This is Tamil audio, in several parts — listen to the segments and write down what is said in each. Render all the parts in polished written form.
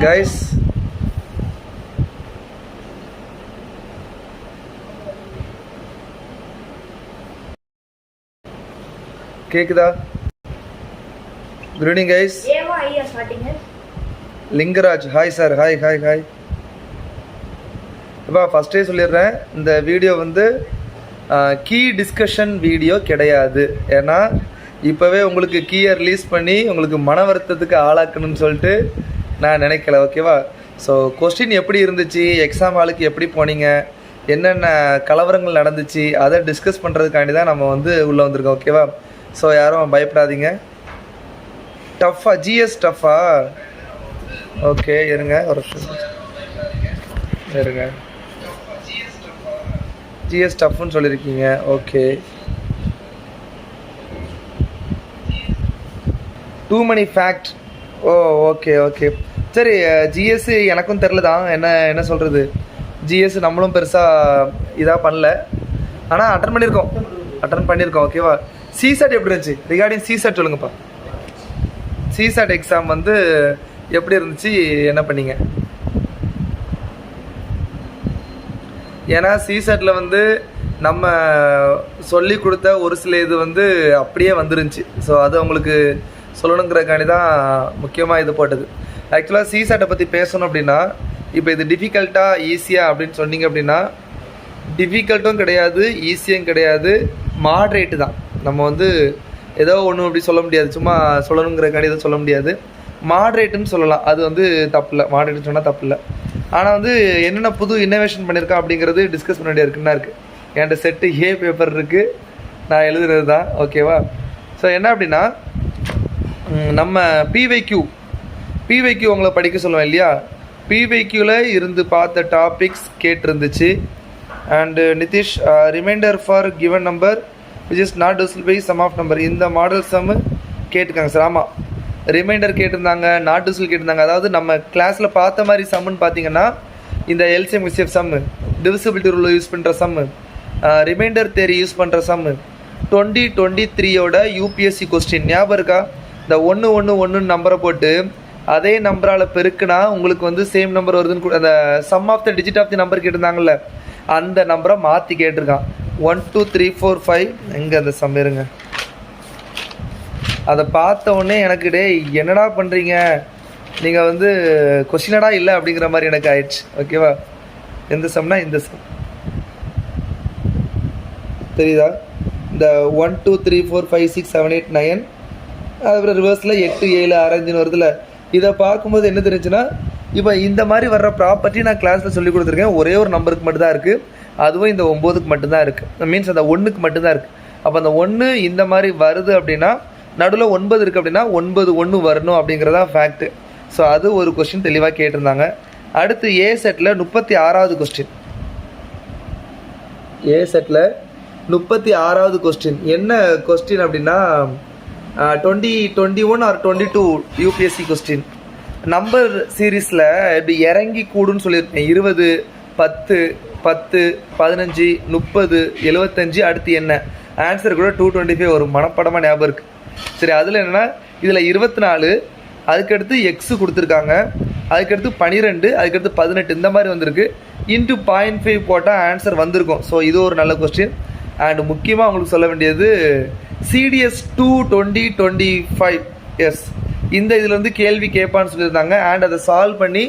கைஸ் கேக்குதா? Good evening guys. Lingaraj hi sir. Hi hi hi. இப்போ ஃபஸ்ட்டே சொல்லிடுறேன், இந்த வீடியோ வந்து கீ டிஸ்கஷன் வீடியோ கிடையாது. ஏன்னா இப்போவே உங்களுக்கு கீயை ரிலீஸ் பண்ணி உங்களுக்கு மன வருத்தத்துக்கு ஆளாக்கணும்னு சொல்லிட்டு நான் நினைக்கல. ஓகேவா? ஸோ கொஸ்டின் எப்படி இருந்துச்சு, எக்ஸாம் ஹாலுக்கு எப்படி போனீங்க, என்னென்ன கலவரங்கள் நடந்துச்சு, அதை டிஸ்கஸ் பண்ணுறதுக்காண்டி தான் நம்ம வந்து உள்ளே வந்திருக்கோம். ஓகேவா? ஸோ யாரும் பயப்படாதீங்க. டஃப்பா? ஜிஎஸ் டஃப்பா? ஓகே இருங்க ஒரு இருங்க. ஜிஎஸ் டஃப்னு சொல்லியிருக்கீங்க. ஓகே, டூ மணி ஃபேக்ட். ஓ ஓகே ஓகே சரி. ஜிஎஸ் எனக்கும் தெரில தான், என்ன சொல்கிறது. ஜிஎஸ் நம்மளும் பெருசாக இதாக பண்ணல, ஆனால் அட்டன் பண்ணியிருக்கோம். ஓகேவா? சிசெட் எப்படி இருந்துச்சு? ரிகார்டிங் சிசெட் சொல்லுங்கப்பா. சிசெட் எக்ஸாம் வந்து எப்படி இருந்துச்சு, என்ன பண்ணீங்க? ஏன்னா சிசெட்டில் வந்து நம்ம சொல்லி கொடுத்த ஒரு சில இது வந்து அப்படியே வந்துருந்துச்சு. ஸோ அது உங்களுக்கு சொல்லணுங்கிறக்காண்டி தான் முக்கியமாக இது போட்டது. ஆக்சுவலாக சிசெட்டை பற்றி பேசணும் அப்படின்னா, இப்போ இது டிஃபிகல்ட்டாக ஈஸியாக அப்படின்னு சொன்னீங்க அப்படின்னா, டிஃபிகல்ட்டும் கிடையாது, ஈஸியும் கிடையாது, மாட்ரேட்டு தான். நம்ம வந்து ஏதோ ஒன்று அப்படி சொல்ல முடியாது, சும்மா சொல்லணுங்கிறக்காண்டி எதுவும் சொல்ல முடியாது. மாட்ரேட்டுன்னு சொல்லலாம், அது வந்து தப்பு இல்லை. மாட்ரேட்டுன்னு சொன்னால் தப்பு இல்லை. ஆனால் வந்து என்னென்ன புது இன்னோவேஷன் பண்ணியிருக்கா அப்படிங்கிறது டிஸ்கஸ் பண்ண வேண்டிய இருக்குன்னா இருக்குது. என்கிட்ட செட்டு ஏ பேப்பர் இருக்குது, நான் எழுதுறது தான். ஓகேவா? ஸோ என்ன அப்படின்னா, நம்ம பிவைக்யூ உங்களை படிக்க சொல்லுவேன் இல்லையா, பிவைக்யூவில் இருந்து பார்த்த டாபிக்ஸ் கேட்டிருந்துச்சு. And Nitish, remainder for given number which is not divisible by sum of number, இந்த மாடல் சம்மு கேட்டுக்காங்க சார். ஆமாம், ரிமைண்டர் கேட்டிருந்தாங்க, நாட் டிவிசிபிள் கேட்டிருந்தாங்க. அதாவது நம்ம கிளாஸில் பார்த்த மாதிரி சம்முன்னு பார்த்தீங்கன்னா, இந்த LCM HCF sum, divisibility rule use பண்ணுற சம்மு, ரிமைண்டர் தேரி யூஸ் பண்ணுற சம்மு, 2023யோட யூபிஎஸ்சி கொஸ்டின் ஞாபகம் இருக்கா? இந்த 111 நம்பரை போட்டு அதே நம்பரால் பெருக்குனா உங்களுக்கு வந்து சேம் நம்பர் வருதுன்னு, அந்த sum of the digit of the number கேட்டிருந்தாங்கல்ல, அந்த நம்பரை மாற்றி கேட்டிருக்கான். 1 2 3 4 5 எங்கே அந்த சம் இருங்க. அதை பார்த்த உடனே எனக்கு டே என்னடா பண்ணுறீங்க நீங்கள் வந்து கொஸ்டினடா இல்லை அப்படிங்கிற மாதிரி எனக்கு ஆயிடுச்சு. ஓகேவா? எந்த சம்னா இந்த சம் தெரியுதா? இந்த 1 2 3 4 5 6 7 8 9, அதுக்கப்புறம் ரிவர்ஸில் 8 7 6 வருதுல்ல. இதை பார்க்கும்போது என்ன தெரிஞ்சுன்னா, இப்போ இந்த மாதிரி வர்ற ப்ராப்பர்ட்டி நான் கிளாஸில் சொல்லி கொடுத்துருக்கேன். ஒரே ஒரு நம்பருக்கு மட்டும்தான் இருக்குது, அதுவும் இந்த 9க்கு மட்டும்தான் இருக்குது. மீன்ஸ் அந்த 1க்கு மட்டும்தான் இருக்குது. அப்போ அந்த 1 இந்த மாதிரி வருது அப்படின்னா, நடுவில் 9 இருக்குது அப்படின்னா 9 1 வரணும் அப்படிங்கிறதா ஃபேக்ட்டு. ஸோ அது ஒரு கொஸ்டின் தெளிவாக கேட்டிருந்தாங்க. அடுத்து ஏ settle 36வது question. A settle 36வது question என்ன கொஸ்டின் அப்படின்னா, 2021 ஆர் 22 யூபிஎஸ்சி கொஸ்டின். நம்பர் சீரீஸில் இப்படி இறங்கி கூடுன்னு சொல்லியிருக்கேன். 20 10 10 15 30 75, அடுத்து என்ன ஆன்சர் கூட 225 வரும். மனப்படமாக ஞாபகம் இருக்குது. சரி, அதில் என்னென்னா, இதில் 24, அதுக்கடுத்து எக்ஸு கொடுத்துருக்காங்க, அதுக்கடுத்து 12, அதுக்கடுத்து 18 இந்த மாதிரி வந்திருக்கு. இன்ட்டு 0.5 போட்டால் ஆன்சர் வந்திருக்கும். ஸோ இது ஒரு நல்ல கொஸ்டின். அண்ட் முக்கியமாக உங்களுக்கு சொல்ல வேண்டியது சிடிஎஸ் 2025 எஸ், இந்த இதில் வந்து கேள்வி கேட்பான்னு சொல்லியிருந்தாங்க. அண்ட் அதை சால்வ் பண்ணி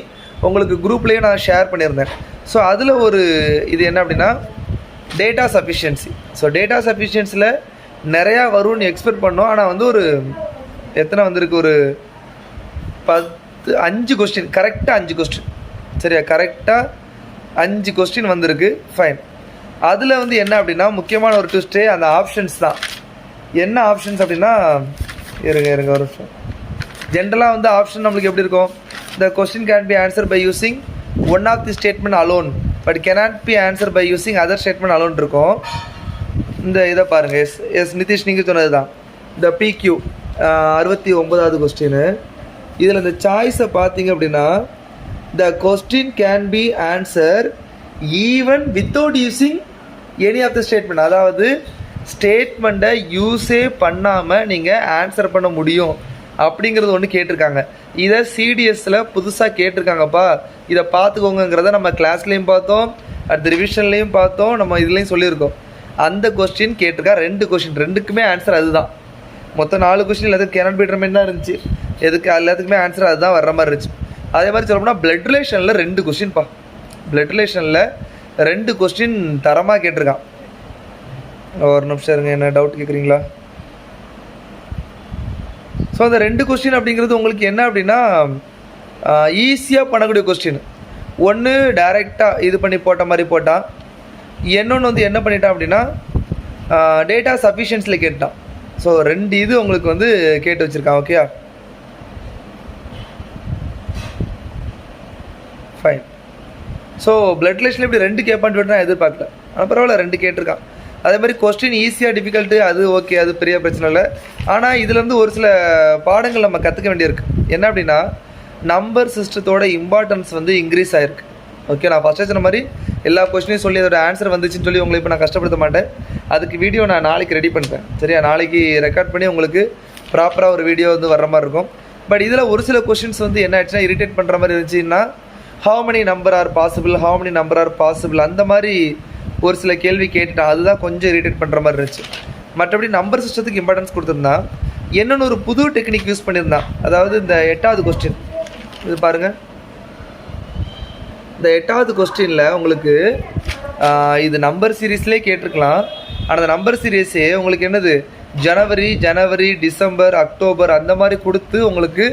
உங்களுக்கு குரூப்லேயே நான் ஷேர் பண்ணியிருந்தேன். ஸோ அதில் ஒரு இது என்ன அப்படின்னா, டேட்டா சஃபிஷியன்சி. ஸோ டேட்டா சஃபிஷியன்சியில் நிறையா வரும்னு எக்ஸ்பெக்ட் பண்ணோம். ஆனால் வந்து ஒரு எத்தனை வந்திருக்கு, ஒரு 5 கொஸ்டின், கரெக்டாக 5 கொஸ்டின். சரியா? கரெக்டாக 5 கொஸ்டின் வந்திருக்கு. ஃபைன். அதில் வந்து என்ன அப்படின்னா, முக்கியமான ஒரு ட்விஸ்ட்டே அந்த ஆப்ஷன்ஸ் தான். என்ன ஆப்ஷன்ஸ் அப்படின்னா, இருங்க ஒரு நிமிஷம். ஜென்ரலாக வந்து ஆப்ஷன் நம்மளுக்கு எப்படி இருக்கும், the question can be answer by using one of the statement alone but cannot be answer by using other statement alone இருக்கும். இந்த இதை பாருங்கள். எஸ் நிதிஷ் நீங்கள் சொன்னது தான். இந்த பிக்யூ 69வது கொஸ்டின். இதில் இந்த சாய்ஸை பார்த்தீங்க அப்படின்னா, the question can be answer even without using any of the statement. அதாவது ஸ்டேட்மெண்ட்டை யூஸே பண்ணாமல் நீங்கள் ஆன்சர் பண்ண முடியும் அப்படிங்கிறது ஒன்று கேட்டிருக்காங்க. இதை சிடிஎஸ்ல புதுசாக கேட்டிருக்காங்கப்பா, இதை பார்த்துக்கோங்கிறத நம்ம கிளாஸ்லேயும் பார்த்தோம், அடுத்த ரிவிஷன்லேயும் பார்த்தோம், நம்ம இதுலேயும் சொல்லியிருக்கோம். அந்த கொஸ்டின் கேட்டிருக்கா. 2 கொஸ்டின், 2க்குமே ஆன்சர் அதுதான். மொத்தம் 4 கொஸ்டின் எல்லாத்துக்கும் கேனாட் பி டிட்டர்மைன்ட் தான் இருந்துச்சு. எதுக்கு எல்லாத்துக்குமே ஆன்சர் அதுதான் வர்ற மாதிரி இருந்துச்சு. அதே மாதிரி சொல்லப்போனால் பிளட் ரிலேஷனில் 2 கொஸ்டின்ப்பா. பிளட் ரிலேஷனில் 2 கொஸ்டின் தரமாக கேட்டிருக்கான். ஒரு நிமிஷம் இருங்க, என்ன டவுட் கேட்குறீங்களா? ஸோ அந்த 2 கொஸ்டின் அப்படிங்கிறது உங்களுக்கு என்ன அப்படின்னா ஈஸியாக பண்ணக்கூடிய கொஸ்டின். ஒன்று டைரெக்டாக இது பண்ணி போட்ட மாதிரி போட்டான், இன்னொன்று வந்து என்ன பண்ணிட்டான் அப்படின்னா டேட்டா சஃபிஷியன்ஸில் கேட்டான். ஸோ 2 இது உங்களுக்கு வந்து கேட்டு வச்சுருக்கான். Okay, fine. ஸோ பிளட் ரிலேஷனில் இப்படி 2 கேட்பான்னு சொல்லிட்டு நான் எதிர்பார்க்கல, ஆனால் பரவாயில்ல 2 கேட்டிருக்கான். அதே மாதிரி கொஸ்டின் ஈஸியாக டிஃபிகல்ட்டு அது ஓகே, அது பெரிய பிரச்சனை இல்லை. ஆனால் இதுலேருந்து ஒரு சில பாடங்கள் நம்ம கற்றுக்க வேண்டியிருக்கு. என்ன அப்படின்னா நம்பர் சிஸ்டத்தோட இம்பார்ட்டன்ஸ் வந்து இன்க்ரீஸ் ஆகிருக்கு. ஓகே, நான் ஃபஸ்ட்டு சொன்ன மாதிரி எல்லா கொஸ்டினையும் சொல்லி அதோட ஆன்சர் வந்துச்சுன்னு சொல்லி உங்களை இப்போ நான் கஷ்டப்படுத்த மாட்டேன். அதுக்கு வீடியோ நான் நாளைக்கு ரெடி பண்ணுறேன். சரியா, நாளைக்கு ரெக்கார்ட் பண்ணி உங்களுக்கு ப்ராப்பராக ஒரு வீடியோ வந்து வர்ற மாதிரி இருக்கும். பட் இதில் ஒரு சில கொஸ்டின்ஸ் வந்து என்ன ஆச்சுன்னா இரிட்டேட் பண்ணுற மாதிரி இருந்துச்சுன்னா how many number R possible அந்த மாதிரி ஒரு சில கேள்வி கேட்டுட்டான். அதுதான் கொஞ்சம் இரிட்டேட் பண்ணுற மாதிரி இருந்துச்சு. மற்றபடி நம்பர் சிஸ்டத்துக்கு இம்பார்ட்டன்ஸ் கொடுத்துருந்தான். என்னென்னு ஒரு புது டெக்னிக் யூஸ் பண்ணியிருந்தான். அதாவது இந்த 8வது கொஸ்டின் இது பாருங்கள். இந்த 8வது கொஸ்டினில் உங்களுக்கு இது நம்பர் சீரீஸ்லேயே கேட்டிருக்கலாம். ஆனால் அந்த நம்பர் சீரீஸே உங்களுக்கு என்னது ஜனவரி, டிசம்பர், அக்டோபர் அந்த மாதிரி கொடுத்து உங்களுக்கு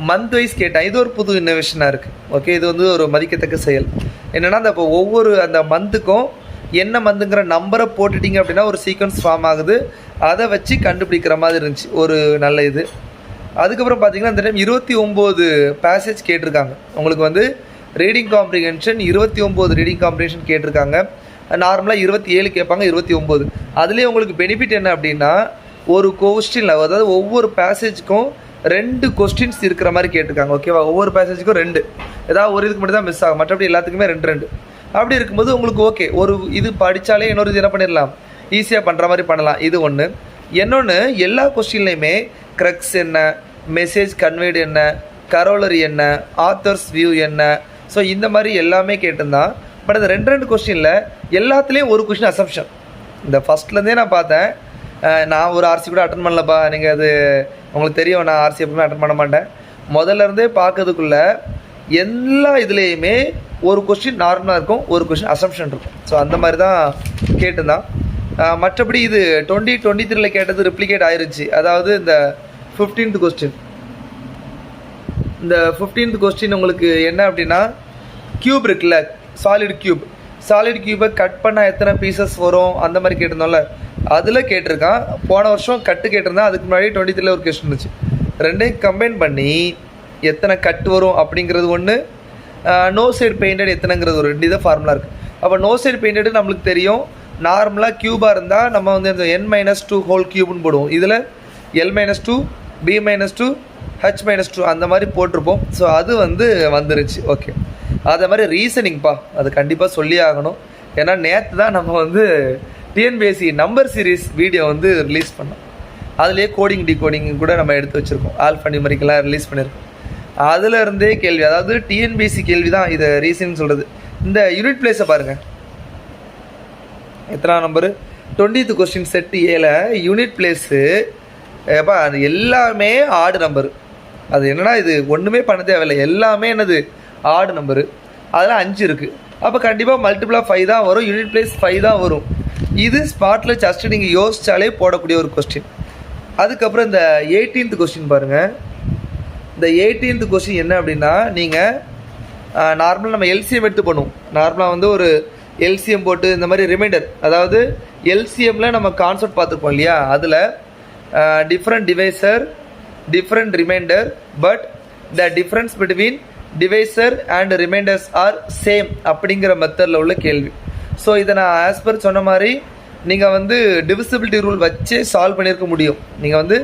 மந்த் வைஸ் கேட்டான். இது ஒரு புது இன்னோவேஷனாக இருக்குது. ஓகே, இது வந்து ஒரு மதிக்கத்தக்க செயல். என்னென்னா அந்த இப்போ ஒவ்வொரு அந்த மந்த்துக்கும் என்ன மந்த்துங்கிற நம்பரை போட்டுட்டிங்க அப்படின்னா ஒரு சீக்வன்ஸ் ஃபார்ம் ஆகுது. அதை வச்சு கண்டுபிடிக்கிற மாதிரி இருந்துச்சு, ஒரு நல்ல இது. அதுக்கப்புறம் பார்த்தீங்கன்னா இந்த டைம் 29 பேசேஜ் கேட்டிருக்காங்க. உங்களுக்கு வந்து ரீடிங் காம்ப்ரிஹென்ஷன் 29 ரீடிங் காம்ப்ரிஹென்ஷன் கேட்டிருக்காங்க. நார்மலாக 27 கேட்பாங்க, 29. அதுலேயே உங்களுக்கு பெனிஃபிட் என்ன அப்படின்னா ஒரு கொஸ்டினில் அதாவது ஒவ்வொரு பேசேஜுக்கும் 2 கொஸ்டின்ஸ் இருக்கிற மாதிரி கேட்டிருக்காங்க. ஓகேவா, ஒவ்வொரு பேசேஜுக்கும் 2, ஏதாவது ஒரு இதுக்கு மட்டும் தான் மிஸ் ஆகும், மற்றபடி எல்லாத்துக்குமே 2. அப்படி இருக்கும்போது உங்களுக்கு ஓகே, ஒரு இது படித்தாலே இன்னொரு இது என்ன பண்ணிடலாம், ஈஸியாக பண்ணுற மாதிரி பண்ணலாம். இது ஒன்று. இன்னொன்று, எல்லா கொஸ்டின்லையுமே க்ரக்ஸ் என்ன, மெசேஜ் கன்வேடு என்ன, கரோலரி என்ன, ஆத்தர்ஸ் வியூ என்ன, ஸோ இந்த மாதிரி எல்லாமே கேட்டிருந்தான். பட் அந்த 2 கொஸ்டினில் எல்லாத்துலேயும் ஒரு கொஸ்டின் அசம்ஷன். இந்த ஃபஸ்ட்லேருந்தே நான் பார்த்தேன். நான் ஒரு ஆர்சி கூட அட்டன் பண்ணலப்பா, நீங்கள் அது உங்களுக்கு தெரியும், நான் ஆர்சி எப்பவுமே அட்டன் பண்ண மாட்டேன். முதல்ல இருந்தே பார்க்கறதுக்குள்ள எல்லா இதுலேயுமே ஒரு கொஸ்டின் நார்மலாக இருக்கும், ஒரு கொஸ்டின் அசம்ஷன் இருக்கும். ஸோ அந்த மாதிரி தான் கேட்டுதான். மற்றபடி இது 2023 கேட்டது ரிப்ளிகேட் ஆயிருச்சு. அதாவது இந்த 15th கொஸ்டின், இந்த 15th கொஸ்டின் உங்களுக்கு என்ன அப்படின்னா கியூப் இருக்குல்ல, சாலிட் கியூபை கட் பண்ணால் எத்தனை பீசஸ் வரும் அந்த மாதிரி கேட்டிருந்தோம்ல, அதில் கேட்டிருக்கான். போன வருஷம் கட்டு கேட்டிருந்தான், அதுக்கு முன்னாடி 23 ஒரு கொஸ்டின் இருந்துச்சு. 2ஐயும் கம்பைன் பண்ணி எத்தனை கட்டு வரும் அப்படிங்கிறது ஒன்று, நோ சைடு பெயிண்டட் எத்தனைங்கிறது ஒரு 2 இதை ஃபார்முலா இருக்குது. அப்போ நோ சைடு பெயிண்டடு நம்மளுக்கு தெரியும். நார்மலாக க்யூபாக இருந்தால் நம்ம வந்து இந்த n-2 ஹோல் க்யூப்னு போடுவோம். இதில் l-2, b-2, h-2 அந்த மாதிரி போட்டிருப்போம். ஸோ அது வந்து வந்துருச்சு. ஓகே, அதே மாதிரி ரீசனிங்ப்பா, அது கண்டிப்பாக சொல்லி ஆகணும். ஏன்னா நேற்று தான் நம்ம வந்து டிஎன்பிஎஸ்சி நம்பர் சீரீஸ் வீடியோ வந்து ரிலீஸ் பண்ணோம். அதுலேயே கோடிங் டிகோடிங் கூட நம்ம எடுத்து வச்சுருக்கோம், ஆல்ஃபா நியூமரிக்கெல்லாம் ரிலீஸ் பண்ணியிருக்கோம். அதில் இருந்தே கேள்வி, அதாவது டிஎன்பிஎஸ்சி கேள்வி தான் இதை ரீசன் சொல்கிறது. இந்த யூனிட் பிளேஸை பாருங்கள், எத்தனை நம்பரு 20th கொஸ்டின் செட் ஏல யூனிட் பிளேஸு எப்பா அது எல்லாமே ஆடு நம்பரு. அது என்னன்னா இது ஒன்றுமே பண்ண தேவையில்லை, எல்லாமே என்னது ஆடு நம்பரு. அதில் 5 இருக்குது. அப்போ கண்டிப்பாக மல்டிபிளாக 5 தான் வரும், யூனிட் பிளேஸ் 5 தான் வரும். இது ஸ்பாட்டில் ஜஸ்ட்டு நீங்கள் யோசித்தாலே போடக்கூடிய ஒரு கொஸ்டின். அதுக்கப்புறம் இந்த 18th கொஸ்டின் பாருங்கள். இந்த 18th கொஸ்டின் என்ன அப்படின்னா நீங்கள் நார்மலாக நம்ம எல்சிஎம் எடுத்து பண்ணுவோம். நார்மலாக வந்து ஒரு எல்சிஎம் போட்டு இந்த மாதிரி ரிமைண்டர், அதாவது எல்சிஎம்மில் நம்ம கான்செப்ட் பார்த்துருப்போம் இல்லையா, அதில் different divisor, different remainder, but the difference between divisor and remainders are same அப்படிங்கிற மெத்தடில் உள்ள கேள்வி. ஸோ இதை நான் ஆஸ் பர் சொன்ன மாதிரி நீங்கள் வந்து டிவிசிபிலிட்டி ரூல் வச்சே சால்வ் பண்ணியிருக்க முடியும். நீங்கள் வந்து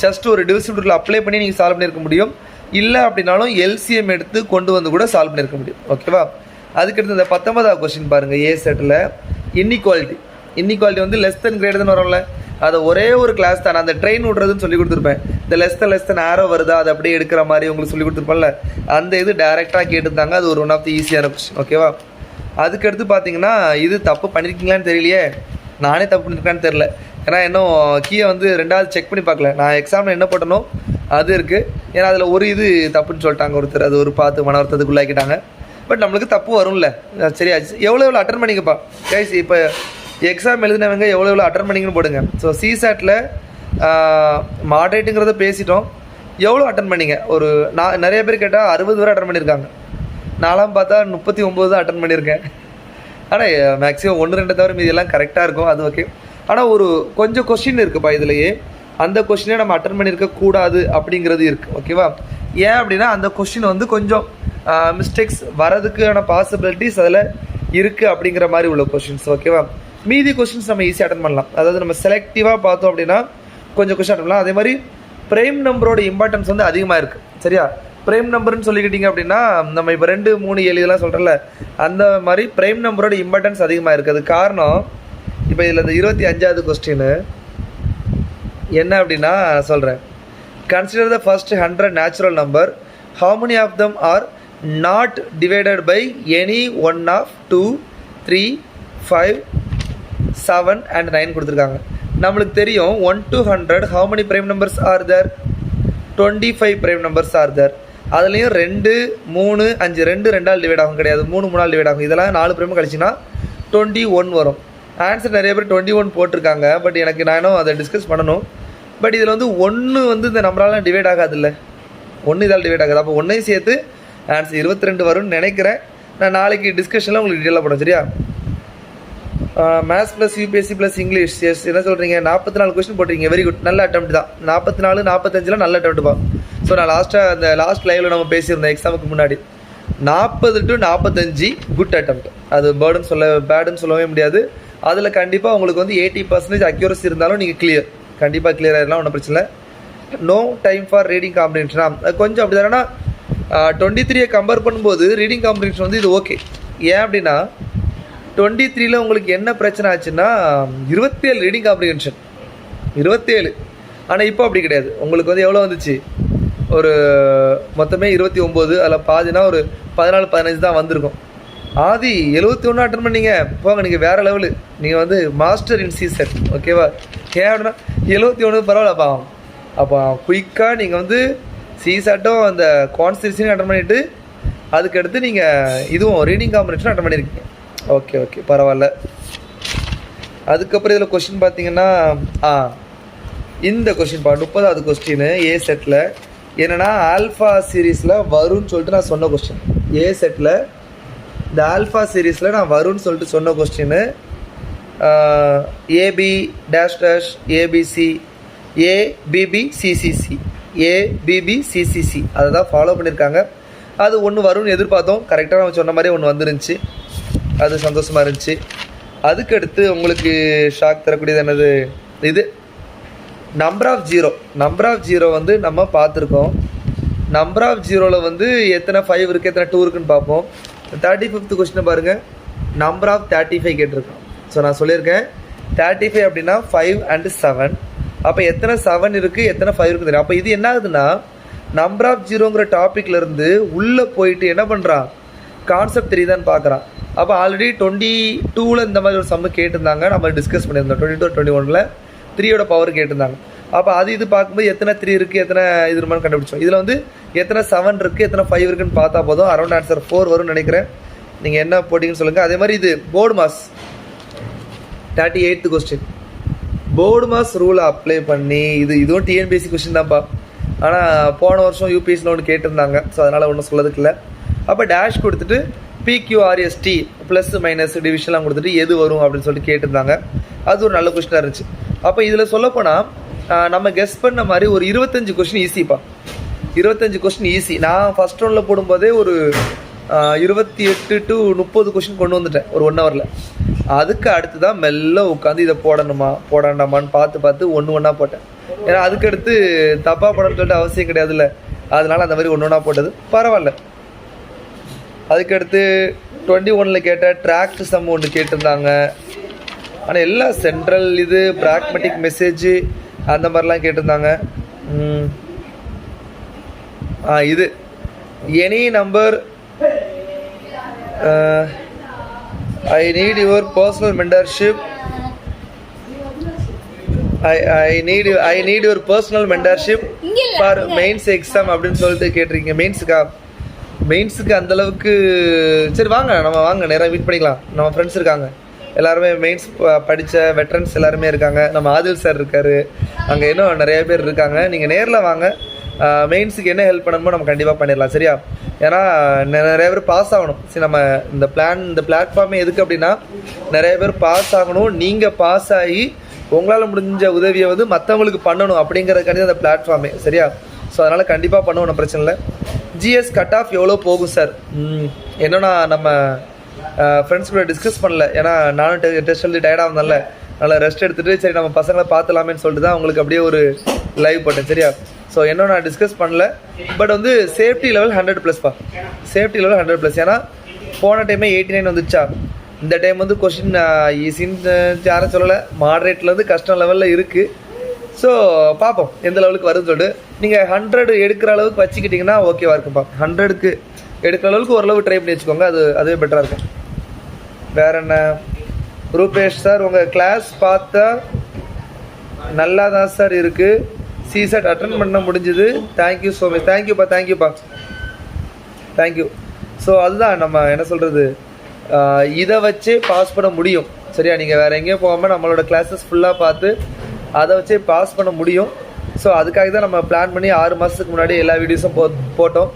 ஜஸ்ட் ஒரு டிவிசிபிலிட்டி ரூல் அப்ளை பண்ணி நீங்கள் சால்வ் பண்ணியிருக்க முடியும். இல்லை அப்படின்னாலும் எல்சிஎம் எடுத்து கொண்டு வந்து கூட சால்வ் பண்ணியிருக்க முடியும். ஓகேவா? அதுக்கடுத்து இந்த 19வது கொஸ்டின் பாருங்கள். ஏ செட்டில் இன்இக்வாலிட்டி வந்து லெஸ் தென் கிரேட்டர் தென் வரும்ல, அதை ஒரே ஒரு கிளாஸ் தான் அந்த ட்ரெயின் விட்றதுன்னு சொல்லி கொடுத்துருப்பேன். இந்த லெஸ் தன் ஆரோ வருதா அதை அப்படியே எடுக்கிற மாதிரி உங்களுக்கு சொல்லி கொடுத்துருப்பேன்ல, அந்த இது டேரெக்டாக கேட்டுருந்தாங்க. அது ஒரு ஒன் ஆஃப் தி ஈஸியான கொஸ்டின். ஓகேவா? அதுக்கடுத்து பார்த்தீங்கன்னா இது தப்பு பண்ணியிருக்கீங்களான்னு தெரியலையே, நானே தப்பு பண்ணியிருக்கேன்னு தெரில. ஏன்னா இன்னும் கீயை வந்து 2வது செக் பண்ணி பார்க்கல. நான் எக்ஸாமில் என்ன போட்டனோ அது இருக்குது. ஏன்னா அதில் ஒரு இது தப்புன்னு சொல்லிட்டாங்க ஒருத்தர், அது ஒரு பார்த்து மன வருத்தத்துக்குள்ளாக்கிட்டாங்க. பட் நம்மளுக்கு தப்பு வரும்ல, சரியாச்சு. எவ்வளோ அட்டன் பண்ணிங்கப்பா கைஸ். இப்போ எக்ஸாம் எழுதினவங்க எவ்வளோ அட்டன் பண்ணிங்கன்னு போடுங்க. ஸோ சிசாட்டில் மாடரேட்டுங்கிறத பேசிட்டோம். எவ்வளோ அட்டன் பண்ணிங்க? ஒரு நான் நிறைய பேர் கேட்டால் 60 வரை அட்டன் பண்ணியிருக்காங்க. நான்லாம் பார்த்தா 39 தான் அட்டன் பண்ணியிருக்கேன். ஆனால் மேக்ஸிமம் 1-2 தவிர மீதி எல்லாம் கரெக்டாக இருக்கும். அது ஓகே. ஆனால் ஒரு கொஞ்சம் கொஸ்டின் இருக்குப்பா இதுலையே, அந்த கொஸ்டினே நம்ம அட்டன் பண்ணியிருக்கக்கூடாது அப்படிங்கிறது இருக்குது. ஓகேவா? ஏன் அப்படின்னா அந்த கொஸ்டின் வந்து கொஞ்சம் மிஸ்டேக்ஸ் வரதுக்கான பாசிபிலிட்டிஸ் அதில் இருக்குது அப்படிங்கிற மாதிரி உள்ள கொஸ்டின்ஸ். ஓகேவா? மீதி கொஸ்டின்ஸ் நம்ம ஈஸியாக அட்டன் பண்ணலாம். அதாவது நம்ம செலக்டிவாக பார்த்தோம் அப்படின்னா கொஞ்சம் கொஸ்டின் அட்டன் பண்ணலாம். அதே மாதிரி ப்ரைம் நம்பரோட இம்பார்ட்டன்ஸ் வந்து அதிகமாக இருக்குது. சரியா? ப்ரைம் நம்பர்னு சொல்லிக்கிட்டிங்க அப்படின்னா நம்ம இப்போ 2, 3, 7 இதெல்லாம் சொல்கிறல, அந்த மாதிரி ப்ரைம் நம்பரோட இம்பார்ட்டன்ஸ் அதிகமாக இருக்குது. அது காரணம் இப்போ இதில் இந்த 25வது கொஸ்டின் என்ன அப்படின்னா சொல்கிறேன். Consider the first 100 natural number. How many of them are not divided by any one of 2, 3, 5, 7 and 9 கொடுத்துருக்காங்க. நம்மளுக்கு தெரியும் 1 to 100 how many prime numbers are there? 25 prime numbers are there. அதுலேயும் 2, 3, 5 2ஆல் டிவைட் ஆகும் கிடையாது, 3ஆல் டிவைட் ஆகும். இதெல்லாம் 4 ப்ரைம் கழிச்சுன்னா 21 வரும். ஆன்சர் நிறைய பேர் 21 போட்டிருக்காங்க. பட் எனக்கு நானும் அதை டிஸ்கஸ் பண்ணணும். பட் இதில் வந்து 1 வந்து இந்த நம்பரால் டிவைட் ஆகாது இல்லை, 1 இதால் டிவைட் ஆகாது. அப்போ 1ஐயும் சேர்த்து ஆன்சர் 22 வரும்னு நினைக்கிறேன். நான் நாளைக்கு டிஸ்கஷனில் உங்களுக்கு டீட்டெயிலாக போடுறேன். சரியா? Maths plus UPSC plus English. Yes, என்ன சொல்கிறீங்க? 44 கொஸ்டின் போட்டிருக்கீங்க. வெரி குட், நல்ல அட்டெம்ப்ட் தான். 44, 45 நல்ல அட்டெம்ப்ட்ப்பா. ஸோ நான் அந்த லாஸ்ட் லைவில் நம்ம பேசியிருந்தேன் எக்ஸாமுக்கு முன்னாடி. 40 to 45 குட் அட்டெம்ப்ட். அது பேடுன்னு சொல்லவே முடியாது. அதில் கண்டிப்பாக உங்களுக்கு வந்து 80% அக்யூரசி இருந்தாலும் நீங்கள் கண்டிப்பாக கிளியர் ஆகிடலாம், ஒன்றும் பிரச்சனை இல்லை. நோ டைம் ஃபார் ரீடிங் காம்ப்ரிஹென்ஷனா கொஞ்சம் அப்படி தானே. 23 கம்பேர் பண்ணும்போது ரீடிங் காம்ப்ரிஹென்ஷன் வந்து இது ஓகே. ஏன் அப்படின்னா 23 உங்களுக்கு என்ன பிரச்சனை ஆச்சுன்னா 27 ரீடிங் காம்ப்ரிஹென்ஷன் 27. ஆனால் இப்போ அப்படி கிடையாது. உங்களுக்கு வந்து எவ்வளோ வந்துச்சு? ஒரு மொத்தமே 29, அதில் பாதினா ஒரு 14, 15 தான் வந்திருக்கும். ஆதி 71 அட்டன் பண்ணிங்க போங்க, நீங்கள் வேறு லெவலு. நீங்கள் வந்து மாஸ்டர் இன் சிசெட். ஓகேவா? ஏன் அப்படின்னா 71 பரவாயில்லப்பா. அப்போ குயிக்காக நீங்கள் வந்து சிசெட்டும் அந்த கான்ஸ்டியூஷனையும் அட்டன் பண்ணிவிட்டு அதுக்கடுத்து நீங்கள் இதுவும் ரீடிங் காம்ப்ரிஹென்ஷன் அட்டன் பண்ணியிருக்கீங்க. ஓகே பரவாயில்ல. அதுக்கப்புறம் இதில் கொஸ்டின் பார்த்தீங்கன்னா இந்த கொஸ்டின்ப்பா 30வது கொஸ்டின் ஏ செட்டில் என்னென்னா ஆல்ஃபா சீரீஸில் வரும்னு சொல்லிட்டு நான் சொன்ன கொஸ்டின். ஏ செட்டில் இந்த ஆல்ஃபா சீரீஸில் நான் வரும்னு சொல்லிட்டு சொன்ன question AB dash dash ABC ABBCCC அதை தான் ஃபாலோ பண்ணியிருக்காங்க. அது ஒன்று வரும்னு எதிர்பார்த்தோம். கரெக்டாக நம்ம சொன்ன மாதிரி ஒன்று வந்துருந்துச்சு. அது சந்தோஷமாக இருந்துச்சு. அதுக்கடுத்து உங்களுக்கு ஷாக் தரக்கூடியது என்னது? இது நம்பர் ஆஃப் ஜீரோ வந்து நம்ம பார்த்துருக்கோம். நம்பர் ஆஃப் ஜீரோவில் வந்து எத்தனை 5 இருக்குது, எத்தனை 2 இருக்குன்னு பார்ப்போம். 35th கொஸ்டினை பாருங்கள். நம்பர் ஆஃப் 35 கேட்டிருக்கோம். ஸோ நான் சொல்லியிருக்கேன் 35 அப்படின்னா 5 and 7. அப்போ எத்தனை 7 இருக்குது, எத்தனை 5 இருக்குது தெரியும். அப்போ இது என்ன ஆகுதுன்னா நம்பர் ஆஃப் ஜீரோங்கிற டாப்பிக்லேருந்து உள்ளே போயிட்டு என்ன பண்ணுறான், கான்செப்ட் தெரியுதான்னு பார்க்குறான். அப்போ ஆல்ரெடி 22ல் இந்த மாதிரி ஒரு சம்மு கேட்டிருந்தாங்க, நம்ம டிஸ்கஸ் பண்ணியிருந்தோம். 22, 21ல் 3யோட பவர் கேட்டிருந்தாங்க. அப்போ இது பார்க்கும்போது எத்தனை 3 இருக்குது, எத்தனை இது மாதிரி கண்டுபிடிச்சோம். இதில் வந்து எத்தனை 7 இருக்குது, எத்தனை 5 இருக்குன்னு பார்த்தா போதும். அரௌண்ட் ஆன்சர் 4 வரும்னு நினைக்கிறேன். நீங்கள் என்ன போட்டிங்கன்னு சொல்லுங்கள். அதே மாதிரி இது board mass 38th question. Board mass ரூலை அப்ளை பண்ணி இதுவும் டிஎன்பிஎஸ்சி கொஸ்டின் தான்ப்பா. ஆனால் போன வருஷம் யூபிஎஸ்சியில் ஒன்று கேட்டிருந்தாங்க. ஸோ அதனால் ஒன்றும் சொல்லதுக்கு இல்லை. அப்போ டேஷ் கொடுத்துட்டு பிக்யூஆர்எஸ்டி ப்ளஸ் மைனஸ் டிவிஷன்லாம் கொடுத்துட்டு எது வரும் அப்படின்னு சொல்லிட்டு கேட்டிருந்தாங்க. அது ஒரு நல்ல கொஸ்டினாக இருந்துச்சு. அப்போ இதில் சொல்லப்போனால் நம்ம கெஸ் பண்ண மாதிரி ஒரு 25 கொஸ்டின் ஈஸிப்பா. 25 question easy. நான் ஃபஸ்ட் ரவுண்டில் போடும்போதே ஒரு 28 to 30 கொஸ்டின் கொண்டு வந்துட்டேன் ஒரு 1 ஹவரில். அதுக்கு அடுத்து தான் மெல்ல உட்காந்து இதை போடாண்டாமான்னு பார்த்து ஒன்றா போட்டேன். ஏன்னா அதுக்கடுத்து தப்பாக போடணும்னு சொல்லிட்டு அவசியம் கிடையாதுல்ல. அதனால அந்த மாதிரி ஒன்றா போட்டது பரவாயில்ல. அதுக்கடுத்து 21ல் கேட்ட ட்ராக்ட் சம் ஒன்று கேட்டிருந்தாங்க. ஆனால் எல்லாம் சென்ட்ரல் இது ப்ராக்மெட்டிக் மெசேஜ் அந்த மாதிரிலாம் கேட்டிருந்தாங்க. இது any number I need your personal mentorship I need your personal mentorship for mains exam அப்படின்னு சொல்லிட்டு கேட்டிருக்கீங்க. மெயின்ஸுக்கு அந்தளவுக்கு சரி வாங்க நேராக மீட் பண்ணிக்கலாம். நம்ம ஃப்ரெண்ட்ஸ் இருக்காங்க எல்லாருமே மெயின்ஸ் படித்த வெட்ரன்ஸ் எல்லாருமே இருக்காங்க. நம்ம ஆதில் சார் இருக்கார், அங்கே இன்னும் நிறைய பேர் இருக்காங்க. நீங்கள் நேரில் வாங்க, மெயின்ஸுக்கு என்ன ஹெல்ப் பண்ணணுமோ நம்ம கண்டிப்பாக பண்ணிடலாம். சரியா? ஏன்னா நிறைய பேர் பாஸ் ஆகணும். சரி, நம்ம இந்த பிளாட்ஃபார்மே எதுக்கு அப்படின்னா நிறைய பேர் பாஸ் ஆகணும். நீங்கள் பாஸ் ஆகி உங்களால் முடிஞ்ச உதவியை வந்து மற்றவங்களுக்கு பண்ணணும் அப்படிங்கிறதுக்காண்டி அந்த பிளாட்ஃபார்மே. சரியா? ஸோ அதனால் கண்டிப்பாக பண்ணுவோம், பிரச்சனை இல்லை. ஜிஎஸ் கட் ஆஃப் எவ்வளோ போகும் சார்? என்னன்னா நம்ம ஃப்ரெண்ட்ஸ் கூட டிஸ்கஸ் பண்ணல. ஏன்னா நானும் டெஸ்ட் எழுதி டயர்டாக வந்தேன்ல, நல்லா ரெஸ்ட் எடுத்துகிட்டு சரி நம்ம பசங்களை பார்த்துலாமேன்னு சொல்லிட்டு தான் உங்களுக்கு அப்படியே ஒரு லைவ் போட்டேன். சரியா? ஸோ இன்னும் நான் டிஸ்கஸ் பண்ணல. பட் வந்து சேஃப்டி லெவல் 100+பா. Safety level 100+. ஏன்னா போன டைமே 89 வந்துச்சா. இந்த டைம் வந்து கொஸ்டின் ஈஸின்னு யாரும் சொல்லலை, மாடரேட்லேருந்து கஷ்டம் லெவலில் இருக்குது. ஸோ பார்ப்போம் எந்த லெவலுக்கு வருதுன்னு சொல்லிட்டு. நீங்கள் 100 எடுக்கிற அளவுக்கு வச்சுக்கிட்டிங்கன்னா ஓகேவா இருக்கும்ப்பா. 100க்கு எடுக்கிற அளவுக்கு ஓரளவு ட்ரை பண்ணி வச்சுக்கோங்க, அதுவே பெட்டராக இருக்கும். வேற என்ன? ரூபேஷ் சார், உங்கள் கிளாஸ் பார்த்தா நல்லா தான் சார் இருக்குது. சிசெட் அட்டன் பண்ண முடிஞ்சுது. Thank you so much. தேங்க்யூப்பா தேங்க்யூ. ஸோ அதுதான் நம்ம என்ன சொல்கிறது, இதை வச்சே பாஸ் பண்ண முடியும். சரியா? நீங்கள் வேறு எங்கேயும் போகாமல் நம்மளோட கிளாஸஸ் ஃபுல்லாக பார்த்து அதை வச்சே பாஸ் பண்ண முடியும். ஸோ அதுக்காக தான் நம்ம பிளான் பண்ணி 6 மாதத்துக்கு முன்னாடி எல்லா வீடியோஸும் போட்டோம்.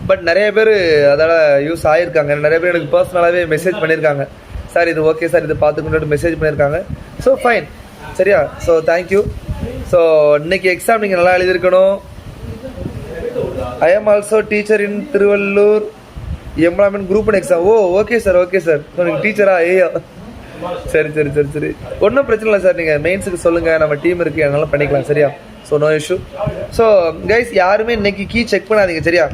பட் நிறைய பேர் அதால் யூஸ் ஆகியிருக்காங்க. நிறைய பேர் எனக்கு பர்சனலாகவே மெசேஜ் பண்ணியிருக்காங்க, சார் இது ஓகே சார் இது பார்த்துக்கிட்டு மெசேஜ் பண்ணியிருக்காங்க. So fine. சரியா? So thank you. ஸோ இன்னைக்கு எக்ஸாம் நீங்கள் நல்லா எழுதியிருக்கணும். I am also teacher in Tiruvallur employment group and exam. Okay sir நீங்கள் டீச்சரா? ஐயோ சரி ஒன்றும் பிரச்சனை இல்லை சார். நீங்கள் மெயின்ஸுக்கு சொல்லுங்கள், நம்ம டீம் இருக்குது, அதனால பண்ணிக்கலாம். சரியா? So no issue. So guys யாருமே இன்னைக்கு கீ செக் பண்ணாதீங்க. சரியா?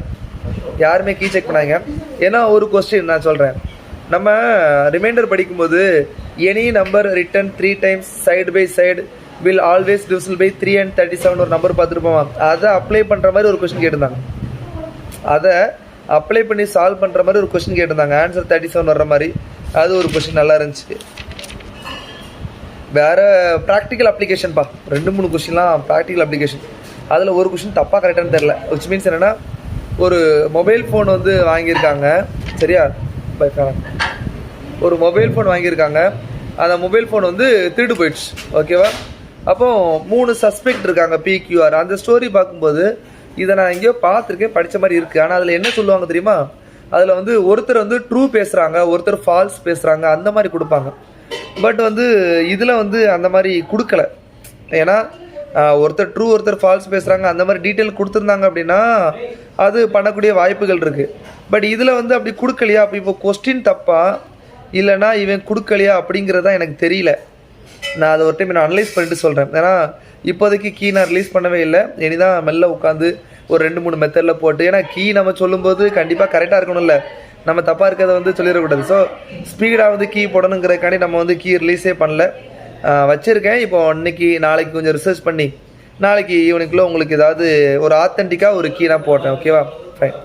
யாருமே கீ செக் பண்ணாதீங்க. ஏன்னா ஒரு கொஸ்டின் நான் சொல்கிறேன். நம்ம ரிமைண்டர் படிக்கும்போது any number written 3 times side by side will always divisible by 3 and 37 ஒரு நம்பர் பார்த்துருப்போம். அதை அப்ளை பண்ணுற மாதிரி ஒரு கொஸ்டின் கேட்டிருந்தாங்க. அதை அப்ளை பண்ணி சால்வ் பண்ணுற மாதிரி ஒரு கொஸ்டின் கேட்டிருந்தாங்க. ஆன்சர் 37 வர்ற மாதிரி. அது ஒரு கொஸ்டின் நல்லா இருந்துச்சு. வேறு ப்ராக்டிக்கல் அப்ளிகேஷன்ப்பா 2-3 கொஸ்டின்லாம் ப்ராக்டிக்கல் அப்ளிகேஷன். அதில் ஒரு கொஸ்டின் தப்பாக கரெக்டானு தெரில. விச் மீன்ஸ் என்னென்னா, ஒரு மொபைல் ஃபோன் வந்து வாங்கியிருக்காங்க. சரியா? ஒரு மொபைல் ஃபோன் வாங்கியிருக்காங்க. அந்த மொபைல் ஃபோன் வந்து திருடு போயிடுச்சு. ஓகேவா? அப்போ 3 சஸ்பெக்ட் இருக்காங்க, PQR. அந்த ஸ்டோரி பார்க்கும்போது இதை நான் எங்கேயோ பார்த்துருக்கேன், படித்த மாதிரி இருக்குது. ஆனால் அதில் என்ன சொல்லுவாங்க தெரியுமா? அதில் வந்து ஒருத்தர் வந்து ட்ரூ பேசுகிறாங்க, ஒருத்தர் ஃபால்ஸ் பேசுகிறாங்க, அந்த மாதிரி கொடுப்பாங்க. பட் வந்து இதில் வந்து அந்த மாதிரி கொடுக்கல. ஏன்னா ஒருத்தர் ட்ரூ ஒருத்தர் ஃபால்ஸ் பேசுகிறாங்க அந்த மாதிரி டீட்டெயில் கொடுத்துருந்தாங்க அப்படின்னா அது பண்ணக்கூடிய வாய்ப்புகள் இருக்குது. பட் இதில் வந்து அப்படி கொடுக்கலையா? அப்போ இப்போ கொஸ்டின் தப்பா இல்லைனா இவன் கொடுக்கலையா அப்படிங்கிறதான் எனக்கு தெரியல. நான் அதை ஒரு டைம் நான் அனலைஸ் பண்ணிட்டு சொல்கிறேன். ஏன்னா இப்போதைக்கு கீ நான் ரிலீஸ் பண்ணவே இல்லை. இனிதான் மெல்ல உட்காந்து ஒரு 2-3 மெத்தடில் போட்டு, ஏன்னா கீ நம்ம சொல்லும்போது கண்டிப்பாக கரெக்டாக இருக்கணும்ல, நம்ம தப்பாக இருக்கிறத வந்து சொல்லிடக்கூடாது. ஸோ ஸ்பீடாக வந்து கீ போடணுங்கிறதுக்காண்டி நம்ம வந்து கீ ரிலீஸே பண்ணல, வச்சுருக்கேன். இப்போ இன்னைக்கு நாளைக்கு கொஞ்சம் ரிசர்ச் பண்ணி நாளைக்கு ஈவினிங்குள்ளே உங்களுக்கு ஏதாவது ஒரு ஆத்தென்டிக்காக ஒரு கீ நான் போட்டேன். ஓகேவா? Fine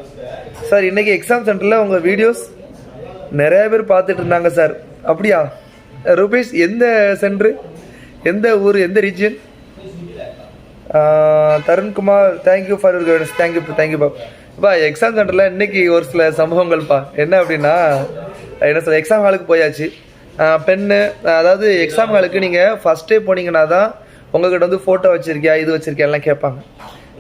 sir. இன்றைக்கி எக்ஸாம் சென்டரில் உங்கள் வீடியோஸ் நிறைய பேர் பார்த்துட்டு இருந்தாங்க சார். அப்படியா ரூபேஷ்? எந்த சென்ட்ரு, எந்த ஊர், எந்த region? Tarunkumar, thank you for your guidance. தேங்க்யூப்பா. எக்ஸாம் சென்டரில் இன்றைக்கி ஒரு சில சம்பவங்கள்ப்பா. என்ன அப்படின்னா, என்ன சொல்ல, எக்ஸாம் ஹாலுக்கு போயாச்சு. பெண்ணு, அதாவது எக்ஸாம் ஹாலுக்கு நீங்கள் ஃபஸ்ட்டே போனீங்கன்னா தான் உங்கள்கிட்ட வந்து ஃபோட்டோ வச்சுருக்கியா இது வச்சுருக்கியா எல்லாம் கேட்பாங்க.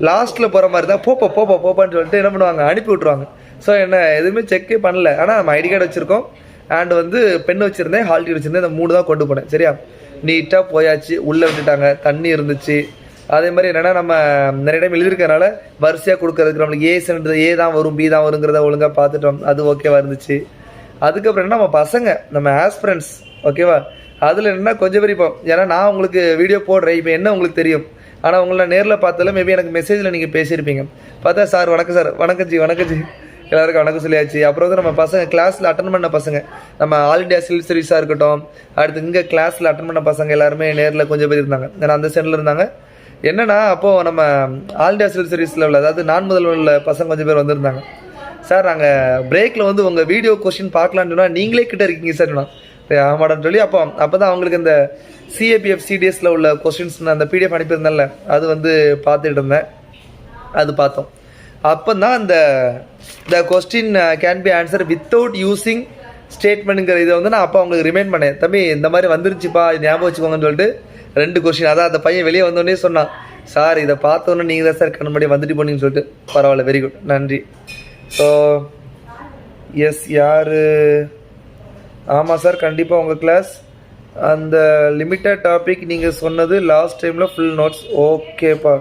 லாஸ்ட்டில் போகிற மாதிரி தான் போப்பான்னு சொல்லிட்டு என்ன பண்ணுவாங்க, அனுப்பி விட்ருவாங்க. ஸோ என்ன எதுவுமே செக்கே பண்ணல. ஆனால் நம்ம ஐடி கார்டு வச்சுருக்கோம் அண்ட் வந்து பென் வச்சுருந்தேன், ஹால் டிக்கெட் வச்சுருந்தேன். இந்த 3 தான் கொண்டு போனேன். சரியா? நீட்டாக போயாச்சு. உள்ளே விட்டுட்டாங்க, தண்ணி இருந்துச்சு. அதே மாதிரி என்னென்னா, நம்ம நிறைய டைம் எழுதிருக்கனால வரிசையாக கொடுக்கறதுக்கு நம்மளுக்கு ஏ தான் வரும், பி தான் வருங்கிறத ஒழுங்காக பார்த்துட்டோம். அது ஓகேவா இருந்துச்சு. அதுக்கப்புறம் என்ன, நம்ம பசங்க, நம்ம ஆஸ்பிரண்ட்ஸ், ஓகேவா? அதில் என்னென்னா கொஞ்சம் பேர் இப்போ, ஏன்னா நான் உங்களுக்கு வீடியோ போடுறேன், இப்போ என்ன உங்களுக்கு தெரியும். ஆனால் உங்களை நேரில் பார்த்தாலும் மேபி எனக்கு மெசேஜில் நீங்கள் பேசியிருப்பீங்க. பார்த்தா சார் வணக்கம் சார், வணக்கம் ஜி எல்லாருக்கும் வணக்கம் சொல்லியாச்சு. அப்புறம் வந்து நம்ம பசங்க கிளாஸில் அட்டன் பண்ண பசங்க, நம்ம ஆல் இண்டியா சிவில் சர்வீஸாக இருக்கட்டும், அடுத்து இங்கே கிளாஸில் அட்டன் பண்ண பசங்க எல்லாருமே நேரில் கொஞ்சம் பேர் இருந்தாங்க. ஏன்னா அந்த சென்டரில் இருந்தாங்க. என்னென்னா அப்போது நம்ம ஆல் இண்டியா சிவில் சர்வீஸில் உள்ள, அதாவது நான் முதல்வர் உள்ள பசங்க கொஞ்சம் பேர் வந்திருந்தாங்க. சார் நாங்கள் பிரேக்கில் வந்து உங்கள் வீடியோ கொஸ்டின் பார்க்கலான்னு சொன்னால் நீங்களே கிட்டே இருக்கீங்க சார் நான் ஆமாடான்னு சொல்லி அப்போ தான் அவங்களுக்கு இந்த சிஏபிஎஃப் சிடிஎஸில் உள்ள கொஸ்டின்ஸ் நான் அந்த பிடிஎஃப் அனுப்பியிருந்தேன்ல, அது வந்து பார்த்துட்டு இருந்தேன். அது பார்த்தோம். அப்போ தான் the question can be answered without using ஸ்டேட்மெண்ட்டுங்கிற இதை வந்து நான் அப்போ அவங்களுக்கு ரிமைண்ட் பண்ணேன். தம்பி இந்த மாதிரி வந்துருச்சுப்பா, இது ஞாபகம் வச்சுக்கோங்கன்னு சொல்லிட்டு 2 கொஸ்டின். அதான் அந்த பையன் வெளியே வந்தோடனே சொன்னான், சார் இதை பார்த்தோன்னே நீங்கள் தான் சார் கண்ணு வந்துட்டு போனீங்கன்னு சொல்லிட்டு. பரவாயில்ல, வெரி குட், நன்றி. ஸோ எஸ், யார்? ஆமாம் சார், கண்டிப்பாக உங்கள் கிளாஸ் அந்த லிமிட்டட் டாபிக் நீங்கள் சொன்னது லாஸ்ட் டைமில் ஃபுல் நோட்ஸ். ஓகேப்பா,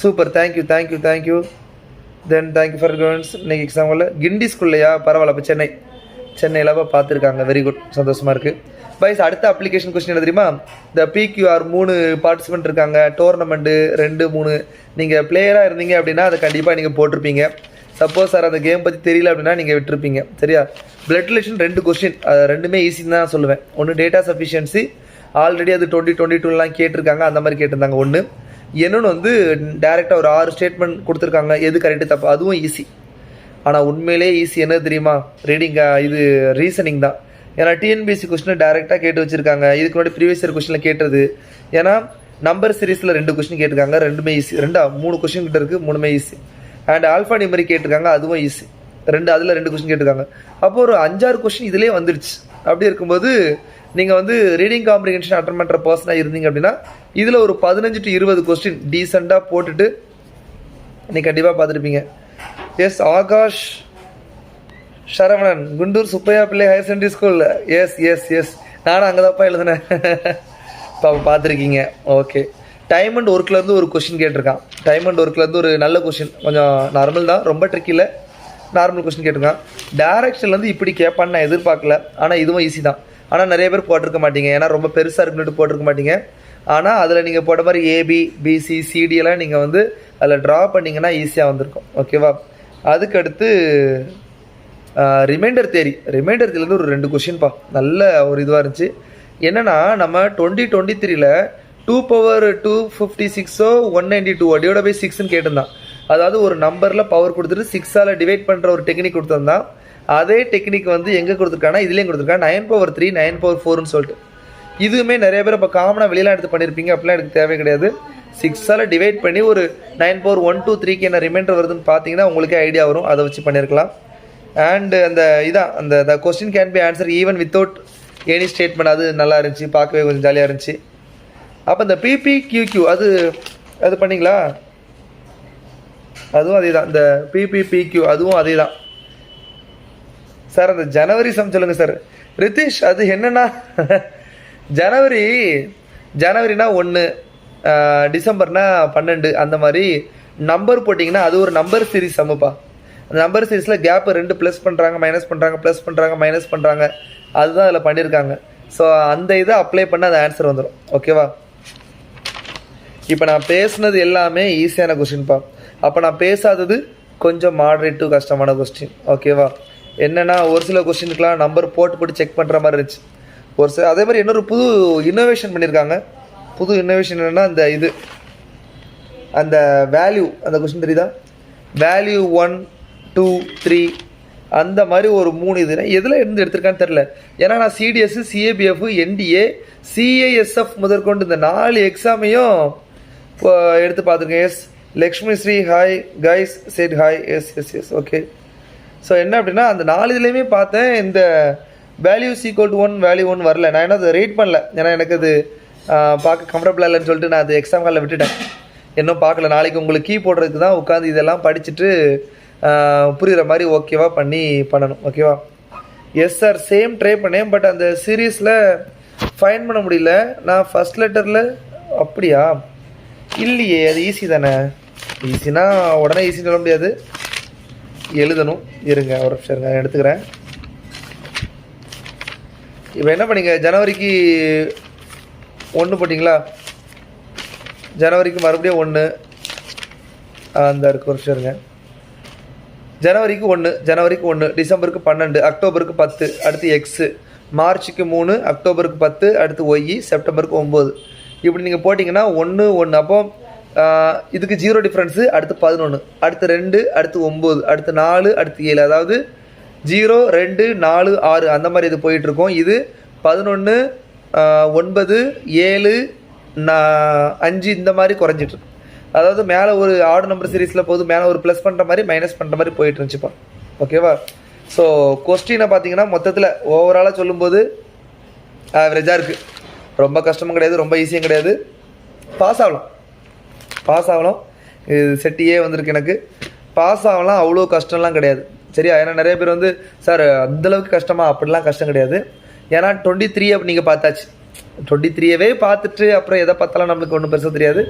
super, thank you. Then thank you for governance. இன்றைக்கி எக்ஸாம்பிள் கிண்டி ஸ்கூல்லையா? பரவாயில்ல, இப்போ சென்னையில் பார்த்துருக்காங்க. வெரி குட், சந்தோஷமாக இருக்குது. பைஸ் அடுத்த அப்ளிகேஷன் கொஸ்டின் என்ன தெரியுமா? இந்த பிக்யூஆர் 3 பார்ட்டிசிபெண்ட் இருக்காங்க, டோர்னமெண்ட்டு 2, 3. நீங்கள் பிளேயராக இருந்தீங்க அப்படின்னா அதை கண்டிப்பாக நீங்கள் போட்டிருப்பீங்க. சப்போஸ் சார் அந்த கேம் பற்றி தெரியல அப்படின்னா நீங்கள் விட்டுருப்பீங்க. சரியா? பிளட் ரிலேஷன் 2 கொஸ்டின், அது ரெண்டுமே ஈஸின்னு தான் சொல்லுவேன். ஒன்று டேட்டா சஃபிஷியன்சி, ஆல்ரெடி அது 2022 கேட்டிருக்காங்க, அந்த மாதிரி கேட்டிருந்தாங்க ஒன்று. இன்னொன்று வந்து டேரெக்டாக ஒரு 6 ஸ்டேட்மெண்ட் கொடுத்துருக்காங்க, எது கரெக்டு தப்பு, அதுவும் ஈஸி. ஆனால் உண்மையிலே ஈஸி என்ன தெரியுமா? இது ரீசனிங் தான். ஏன்னா டிஎன்பிஎஸ்சி கொஸ்டினை டேரெக்டாக கேட்டு வச்சுருக்காங்க. இதுக்கு முன்னாடி ப்ரீவியஸ் இயர் கொஸ்டினில் கேட்டது. ஏன்னா நம்பர் சீரீஸில் 2 கொஸ்டின் கேட்டிருக்காங்க, 2மே ஈஸி. 3 கொஸ்டின் கிட்ட இருக்குது, 3மே ஈஸி. அண்ட் ஆல்ஃபா நியூமரி கேட்டிருக்காங்க, அதுவும் ஈஸி. அதில் 2 கொஸ்டின் கேட்டிருக்காங்க. அப்போ ஒரு 5-6 கொஸ்டின் இதிலே வந்துடுச்சு. அப்படி இருக்கும்போது நீங்கள் வந்து ரீடிங் காம்ப்ரிஹென்ஷன் அட்டன் பண்ணுற பர்சனாக இருந்தீங்க அப்படின்னா இதில் ஒரு 15 to 20 கொஸ்டின் டீசெண்டாக போட்டுட்டு நீங்கள் கண்டிப்பாக பார்த்துருப்பீங்க. எஸ், ஆகாஷ் சரவணன், குண்டூர் சுப்பையா பிள்ளை ஹையர் செகண்டரி ஸ்கூல். எஸ், நானும் அங்கே தான்ப்பா எழுதுனேன். இப்போ பார்த்துருக்கீங்க. ஓகே, டைம் அண்ட் ஒர்க்லேருந்து ஒரு கொஸ்டின் கேட்டிருக்கான். டைம் அண்ட் ஒர்க்லேருந்து ஒரு நல்ல கொஸ்டின், கொஞ்சம் நார்மல் தான், ரொம்ப ட்ரிக் இல்லை, நார்மல் கொஸ்டின் கேட்டிருக்கான். டேரக்ஷன்லேருந்து இப்படி கேட்பான்னு நான் எதிர்பார்க்கல, ஆனால் இதுவும் ஈஸி தான். ஆனால் நிறைய பேர் போட்டிருக்க மாட்டீங்க, ஏன்னா ரொம்ப பெருசாக இருக்குன்னு போட்டிருக்க மாட்டீங்க. ஆனால் அதில் நீங்கள் போட்ட மாதிரி ஏபி, பிசி, சிடியெல்லாம் நீங்கள் வந்து அதில் ட்ரா பண்ணிங்கன்னா ஈஸியாக வந்திருக்கும். ஓகேவா? அதுக்கடுத்து ரிமைண்டர் தேரிலேருந்து ஒரு 2 கொஷின்ப்பா நல்ல ஒரு இதுவாக இருந்துச்சு. என்னென்னா நம்ம 2023 2^256 192 டிவைட் பை 6ன்னு கேட்டிருந்தான். அதாவது ஒரு நம்பரில் பவர் கொடுத்துட்டு 6ஆல் டிவைட் பண்ணுற ஒரு டெக்னிக் கொடுத்துருந்தான். அதே டெக்னிக் வந்து எங்கே கொடுத்துருக்காங்கன்னா இதுலேயும் கொடுத்துருக்காங்க, 9^3 9^4ன்னு சொல்லிட்டு. இதுவுமே நிறைய பேர் இப்போ காமனாக வெளியெலாம் எடுத்து பண்ணியிருப்பீங்க, அப்படிலாம் எனக்கு தேவை கிடையாது. 6ஆல் டிவைட் பண்ணி ஒரு 9^1 2 3க்கு என்ன ரிமைண்டர் வருதுன்னு பார்த்தீங்கன்னா உங்களுக்கே ஐடியா வரும், அதை வச்சு பண்ணியிருக்கலாம். அண்ட் அந்த question can be answer even without any statement. அது நல்லா இருந்துச்சு, பார்க்கவே கொஞ்சம் ஜாலியாக இருந்துச்சு. அப்போ இந்த பிபிக்யூக்யூ அது பண்ணிங்களா? அதுவும் அதே தான். இந்த பிபிபிக்யூ அதுவும் அதே தான் சார். அந்த ஜனவரி சம் சொல்லுங்கள் சார். ரிதீஷ், அது என்னென்னா ஜனவரினா 1, டிசம்பர்னா 12, அந்த மாதிரி நம்பர் போட்டிங்கன்னா அது ஒரு நம்பர் சீரிஸ் சம்முப்பா. அந்த நம்பர் சீரிஸில் கேப்பு 2 ப்ளஸ் பண்ணுறாங்க, மைனஸ் பண்ணுறாங்க, ப்ளஸ் பண்ணுறாங்க, மைனஸ் பண்ணுறாங்க, அதுதான் அதில் பண்ணியிருக்காங்க. ஸோ அந்த இதை அப்ளை பண்ண அந்த ஆன்சர் வந்துடும். ஓகேவா? இப்போ நான் பேசுனது எல்லாமே ஈஸியான கொஸ்டின்ப்பா. அப்போ நான் பேசாதது கொஞ்சம் மாடரேட் டு கஷ்டமான கொஸ்டின். ஓகேவா? என்னென்னா ஒரு சில கொஸ்டினுக்குலாம் நம்பர் போட்டு செக் பண்ணுற மாதிரி இருந்துச்சு. அதே மாதிரி இன்னொரு புது இன்னோவேஷன் பண்ணியிருக்காங்க. புது இன்னோவேஷன் என்னென்னா அந்த வேல்யூ, அந்த கொஸ்டின் தெரியுதா? வேல்யூ 1 2 3 அந்த மாதிரி ஒரு 3 இது எதில் இருந்து எடுத்திருக்கான்னு தெரில. ஏன்னா நான் சிடிஎஸ், சிஏபிஎஃப், என்டிஏ, சிஐஎஸ்எஃப் முதற்கொண்டு இந்த 4 எக்ஸாமையும் எடுத்து பார்த்துருக்கேன். Yes, Lakshmi Sri hi, guys said hi. Yes okay. So என்ன அப்படின்னா அந்த 4 இதுலேயுமே பார்த்தேன், இந்த வேல்யூ ஈக்குவல் டு 1 வேல்யூ 1 வரல. நான் என்ன அதை ரேட் பண்ணல, ஏன்னா எனக்கு அது பார்க்க கம்ஃபர்டபுளாக இல்லைன்னு சொல்லிட்டு நான் அது எக்ஸாம் காலில் விட்டுட்டேன். இன்னும் பார்க்கல. நாளைக்கு உங்களுக்கு கீ போடுறதுக்கு தான் உட்காந்து இதெல்லாம் படிச்சுட்டு புரிகிற மாதிரி ஓகேவா பண்ணணும். ஓகேவா? எஸ் சார், சேம் ட்ரை பண்ணேன், பட் அந்த சீரீஸில் ஃபைன் பண்ண முடியல. நான் ஃபஸ்ட் லெட்டரில். அப்படியா? இல்லையே, அது ஈஸி தானே. ஈஸினா உடனே ஈஸின்னு சொல்ல முடியாது, எழுதணும். இருங்க ஒரு நிமிஷம் இருங்க, எடுத்துக்கிறேன். இப்போ என்ன பண்ணீங்க, ஜனவரிக்கு 1 போட்டிங்களா? ஜனவரிக்கு மறுபடியும் 1 அந்த இருக்கு. ஒரு நிமிஷம் இருங்க. ஜனவரிக்கு 1, ஜனவரிக்கு 1, டிசம்பருக்கு 12, அக்டோபருக்கு 10, அடுத்து எக்ஸு, மார்ச்சுக்கு 3, அக்டோபருக்கு 10, அடுத்து ஒய், செப்டம்பருக்கு 9. இப்படி நீங்கள் போட்டிங்கன்னா 1 1. அப்போ இதுக்கு 0 டிஃப்ரென்ஸு, அடுத்து 11, அடுத்து 2, அடுத்து 9, அடுத்து 4, அடுத்து 7. அதாவது 0 2 4 6 அந்த மாதிரி இது போயிட்டுருக்கோம். இது 11 9 7 5 இந்த மாதிரி குறைஞ்சிட்ருக்கு. அதாவது மேலே ஒரு ஆட் நம்பர் சீரீஸில் போது மேலே ஒரு ப்ளஸ் பண்ணுற மாதிரி மைனஸ் பண்ணுற மாதிரி போயிட்டு இருந்துச்சுப்பா. ஓகேவா? ஸோ கொஸ்டினை பார்த்தீங்கன்னா மொத்தத்தில் ஓவராலாக சொல்லும்போது ஆவரேஜாக இருக்குது. ரொம்ப கஷ்டமும் கிடையாது, ரொம்ப ஈஸியும் கிடையாது. பாஸ் ஆகலாம். இது செட்டியே வந்திருக்கு எனக்கு. பாஸ் ஆகலாம், அவ்வளோ கஷ்டம்லாம் கிடையாது. சரியா? ஏன்னா நிறைய பேர் வந்து சார் அந்தளவுக்கு கஷ்டமா, அப்படிலாம் கஷ்டம் கிடையாது. ஏன்னா 23 அப்படி நீங்கள் பார்த்தாச்சு. 23வே பார்த்துட்டு அப்புறம் எதை பார்த்தாலும் நம்மளுக்கு ஒன்றும் பெருசாக தெரியாது.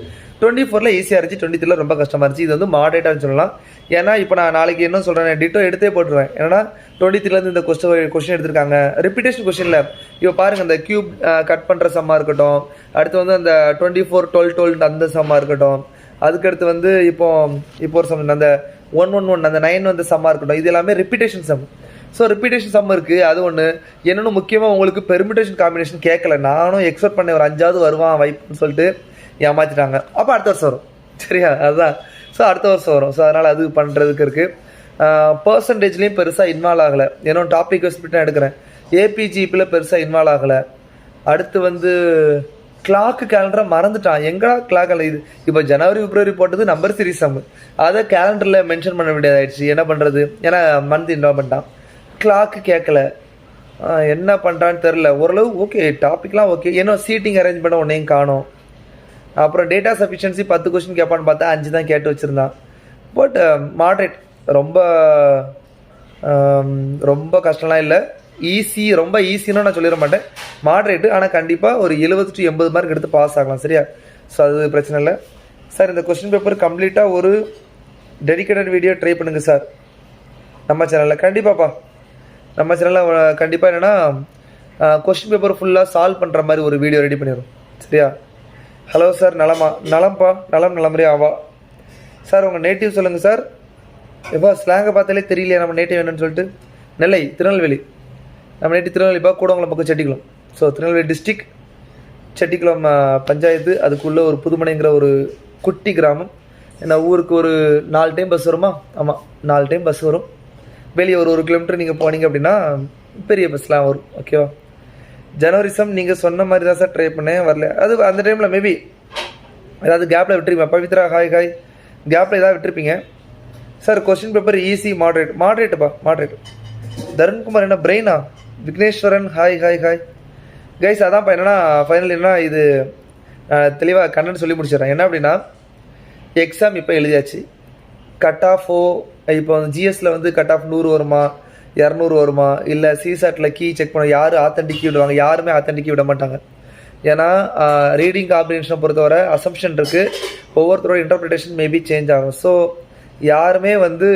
24ல் ஈஸியாக இருந்துச்சு, 23ல ரொம்ப கஷ்டமாக இருந்துச்சு. இது வந்து மாடரேட்டாக சொல்லலாம். ஏன்னா இப்போ நான் நாளைக்கு என்ன சொல்கிறேன், டிட்டோ எடுத்தே போட்டுருவேன். ஏன்னா 23லேருந்து இந்த கொஸ்டின் எடுத்திருக்காங்க. ரிப்பீட்டேஷன் கொஸ்டினில் இப்போ பாருங்கள், இந்த கியூப் கட் பண்ணுற சம்மாக இருக்கட்டும், அடுத்து வந்து அந்த 24 12 12 அந்த சம்மாக இருக்கட்டும், அதுக்கடுத்து வந்து இப்போ ஒரு சம் அந்த 111 அந்த 9 வந்து சம்மாக இருக்கட்டும், இது எல்லாமே ரிப்பீட்டேஷன் சம். ஸோ ரிப்பீட்டேஷன் சம் இருக்குது, அது ஒன்று. என்னென்னு முக்கியமாக உங்களுக்கு பெர்மிட்டேஷன் காம்பினேஷன் கேட்கல. நானும் எக்ஸ்பெக்ட் பண்ணேன் ஒரு 5வது வருவான் வைப்புன்னு சொல்லிட்டு ஏமாற்றிட்டாங்க. அப்போ அடுத்த வருஷம் வரும். சரியா? அதுதான். ஸோ அடுத்த வருஷம் வரும். ஸோ அதனால் அது பண்ணுறதுக்கு இருக்குது. பர்சன்டேஜ்லேயும் பெருசாக இன்வால்வ் ஆகலை. ஏன்னா டாபிக் வச்சுட்டு நான் எடுக்கிறேன். ஏபிஜிபியில் பெருசாக இன்வால்வ் ஆகலை. அடுத்து வந்து கிளாக்கு கேலண்டரை மறந்துட்டான். எங்கடா கிளாக் இது இப்போ ஜனவரி பிப்ரவரி போட்டது நம்பர் சீரிஸ் சம், அதை கேலண்டரில் மென்ஷன் பண்ண வேண்டியதாகிடுச்சு. என்ன பண்ணுறது? ஏன்னா மந்த் இன்வால்வ் பண்ணிட்டான். கிளாக்கு கேட்கல, என்ன பண்ணுறான்னு தெரில. ஓரளவு ஓகே, டாப்பிக்லாம் ஓகே. ஏன்னா சீட்டிங் அரேஞ்ச் பண்ண உன்னையும் காணும். அப்புறம் டேட்டா சஃபிஷியன்சி 10 கொஸ்டின் கேட்பான்னு பார்த்தா 5 தான் கேட்டு வச்சுருந்தான். பட் மாட்ரேட், ரொம்ப கஷ்டம்லாம் இல்லை. ஈஸி, ரொம்ப ஈஸின்னு நான் சொல்லிட மாட்டேன், மாட்ரேட்டு. ஆனால் கண்டிப்பாக ஒரு 70 to 80 மார்க் எடுத்து பாஸ் ஆகலாம். சரியா? ஸோ அது பிரச்சனை இல்லை சார். இந்த கொஸ்டின் பேப்பர் கம்ப்ளீட்டாக ஒரு டெடிக்கேட்டட் வீடியோ ட்ரை பண்ணுங்கள் சார் நம்ம சேனலில். கண்டிப்பாப்பா, நம்ம சேனலில் கண்டிப்பாக என்னென்னா கொஸ்டின் பேப்பர் ஃபுல்லாக சால்வ் பண்ணுற மாதிரி ஒரு வீடியோ ரெடி பண்ணிடுறோம். சரியா? ஹலோ சார், நலம்பா, நலமரே ஆவா சார். உங்கள் நேட்டிவ் சொல்லுங்கள் சார். எப்போ ஸ்லாங்கை பார்த்தாலே தெரியலையா நம்ம நேட்டிவ் என்னன்னு சொல்லிட்டு? நெல்லை, திருநெல்வேலி. நம்ம நேட்டிவ் திருநெல்வேலிப்பா, கூடங்குளம் பக்கம் செட்டிக்குளம். ஸோ திருநெல்வேலி டிஸ்ட்ரிக், செட்டிக்குளம் பஞ்சாயத்து, அதுக்குள்ளே ஒரு புதுமனைங்கிற ஒரு குட்டி கிராமம். ஏன்னா ஊருக்கு ஒரு 4 டைம் பஸ் வருமா? ஆமாம், 4 டைம் பஸ் வரும். வெளியே ஒரு 1 கிலோமீட்டர் நீங்கள் போனீங்க அப்படின்னா பெரிய பஸ்லாம் வரும். ஓகேவா? ஜனவரி சம் நீங்கள் சொன்ன மாதிரி தான் சார் ட்ரை பண்ணேன், வரல. அது அந்த டைமில் மேபி ஏதாவது கேப்பில் விட்டுருப்பீங்க. பவித்ரா ஹாய் கேப்பில் ஏதாவது விட்டுருப்பீங்க sir. Question paper easy, moderate. Tarunkumar என்ன பிரெயினா? Vigneswaran hi guys. அதான்ப்பா என்னன்னா ஃபைனல் என்ன இது தெளிவாக கண்ணன்னு சொல்லி முடிச்சிடறேன். என்ன அப்படின்னா, எக்ஸாம் இப்போ எழுதியாச்சு. கட் ஆஃபோ இப்போ வந்து ஜிஎஸ்சில் வந்து கட் ஆஃப் 100 வருமா, 200 வருமா, இல்லை சிசாட்டில் கீ செக் பண்ண யார் ஆத்தென்டிக்கி விடுவாங்க? யாருமே ஆத்தென்டிக்கி விட மாட்டாங்க. ஏன்னா ரீடிங் காம்பினேஷனை பொறுத்தவரை அசம்ஷன் இருக்குது, ஒவ்வொருத்தரோட இன்டர்பிரிட்டேஷன் மேபி சேஞ்ச் ஆகும். ஸோ யாருமே வந்து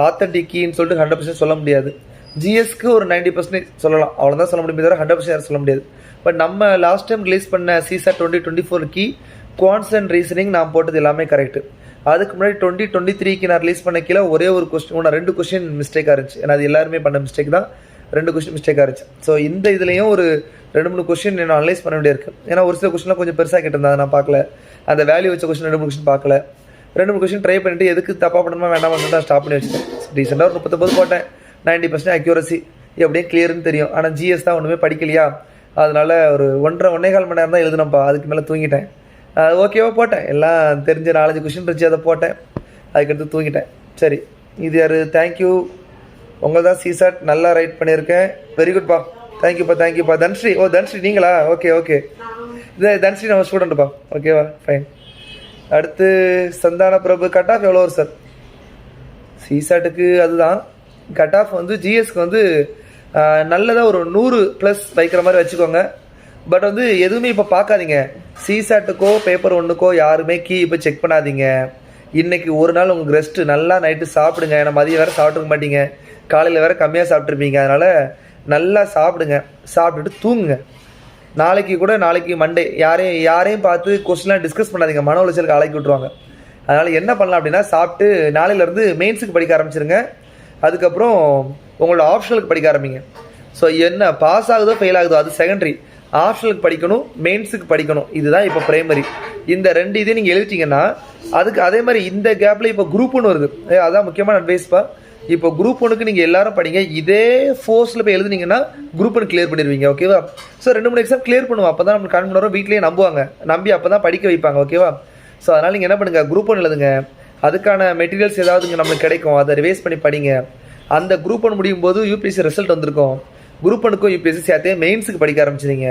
ஆத்தென்டிக்கின்னு சொல்லிட்டு 100% சொல்ல முடியாது. ஜிஎஸ்க்கு ஒரு 90% சொல்லலாம், அவ்வளோதான் சொல்ல முடியும், தவிர 100% சொல்ல முடியாது. பட் நம்ம லாஸ்ட் டைம் ரிலீஸ் பண்ண சிசாட் 2024 கீ குவான்ட்ஸ் அண்ட் ரீசனிங் நான் போட்டது எல்லாமே கரெக்டு. அதுக்கு முன்னாடி 2023க்கு நான் ரிலீஸ் பண்ண கீழே ஒரே ஒரு கொஸ்டின் 2 கொஸ்டின் மிஸ்டேக்காக இருந்துச்சு. ஏன்னா அது எல்லாருமே பண்ண மிஸ்டேக் தான், 2 கொஸ்டின் மிஸ்டேக்காக இருந்துச்சு. ஸோ இந்த இதுலேயும் ஒரு 2-3 கொஸ்டின் நான் அனலைஸ் பண்ண வேண்டியிருக்கு. ஏன்னா ஒரு சில கொஸ்டின்லாம் கொஞ்சம் பெருசாக கேட்டிருந்தா நான் பார்க்கல, அந்த வேல்யூ வச்ச கொஸ்டின் 2-3 கொஸ்டின் பார்க்கல. 2-3 கொஸ்டின் ட்ரை பண்ணிட்டு எதுக்கு தப்பாக பண்ணணுமா வேண்டாம் தான் ஸ்டாப் பண்ணி வச்சுட்டேன். ரீசெண்டாக ஒரு 39 போட்டேன், 90% அக்யூரசி எப்படியும் கிளியர்னு தெரியும். ஆனால் ஜிஎஸ் தான் ஒன்றுமே படிக்கலையா, அதனால் ஒரு 1.5 மணி நேரம் தான் எழுதுனப்பா, அதுக்கு மேலே தூங்கிட்டேன். ஓகேவா போட்டேன், எல்லாம் தெரிஞ்ச 4-5 கொஸ்டின் இருந்துச்சு, அதை போட்டேன், அதுக்கடுத்து தூங்கிட்டேன். சரி, இது யார்? தேங்க்யூ, உங்கள் தான் சிசாட் நல்லா ரைட் பண்ணியிருக்கேன், வெரி குட்ப்பா, தேங்க்யூப்பா. தன்ஸ்ரீ, தன்ஸ்ரீ நீங்களா? ஓகே. இது தன்ஸ்ரீ நம்ம ஸ்டூடெண்ட்டுப்பா. ஓகேவா, ஃபைன். அடுத்து சந்தான பிரபு, கட் ஆஃப் எவ்வளோ வரும் சார்? சிசாட்டுக்கு அதுதான் கட் ஆஃப் வந்து ஜிஎஸ்க்கு வந்து நல்லதாக ஒரு 100+ வைக்கிற மாதிரி வச்சுக்கோங்க. பட் வந்து எதுவுமே இப்போ பார்க்காதீங்க, சிசாட்டுக்கோ பேப்பர் 1க்கோ யாருமே கீ இப்போ செக் பண்ணாதீங்க. இன்றைக்கி ஒரு நாள் உங்களுக்கு ரெஸ்ட்டு, நல்லா நைட்டு சாப்பிடுங்க. ஏன்னா மதியம் வேறு சாப்பிட்ருக்க மாட்டீங்க, காலையில் வேறு கம்மியாக சாப்பிட்ருப்பீங்க, அதனால் நல்லா சாப்பிடுங்க, சாப்பிட்டுட்டு தூங்குங்க. நாளைக்கு மண்டே யாரையும் பார்த்து கொஸ்டின்லாம் டிஸ்கஸ் பண்ணாதீங்க, மன உளைச்சலுக்கு ஆளாக்கி விட்ருவாங்க. அதனால் என்ன பண்ணலாம் அப்படின்னா, சாப்பிட்டு நாளையிலேருந்து மெயின்ஸுக்கு படிக்க ஆரம்பிச்சிருங்க. அதுக்கப்புறம் உங்களோட ஆப்ஷனலுக்கு படிக்க ஆரம்பிங்க. ஸோ என்ன பாஸ் ஆகுதோ ஃபெயில் ஆகுதோ அது செகண்டரி. ஆப்ஷனலுக்கு படிக்கணும், மெயின்ஸுக்கு படிக்கணும், இதுதான் இப்போ பிரைமரி. இந்த 2 இதையும் நீங்கள் எழுதிட்டிங்கன்னா அதுக்கு அதே மாதிரி இந்த கேப்பில் இப்போ குரூப் 1 வருது. அதான் முக்கியமான அட்வைஸ்ப்பா. இப்போ குரூப் 1க்கு நீங்கள் எல்லாரும் படிங்க. இதே ஃபோர்ஸில் போய் எழுதுனீங்கன்னா குரூப் 1 கிளியர் பண்ணிடுவீங்க. ஓகேவா? ஸோ 2-3 எக்ஸாம் கிளியர் பண்ணுவோம். அப்போ தான் நம்மளுக்கு கான்ஃபிடன்ட் வரும், வீட்லேயே நம்புவாங்க, நம்பி அப்போ தான் படிக்க வைப்பாங்க. ஓகேவா? ஸோ அதனால் நீங்கள் என்ன பண்ணுங்கள், குரூப் 1 எழுதுங்க. அதுக்கான மெட்டீரியல்ஸ் ஏதாவது நம்மளுக்கு கிடைக்கும், அதை ரிவைஸ் பண்ணி படிங்க. அந்த குரூப் 1 முடியும் போது யூபிஎஸ்சி ரிசல்ட் வந்திருக்கும். குரூப் 1க்கும் யூபிஎஸ்சி சேர்த்தே மெயின்ஸுக்கு படிக்க ஆரம்பிச்சிருங்க.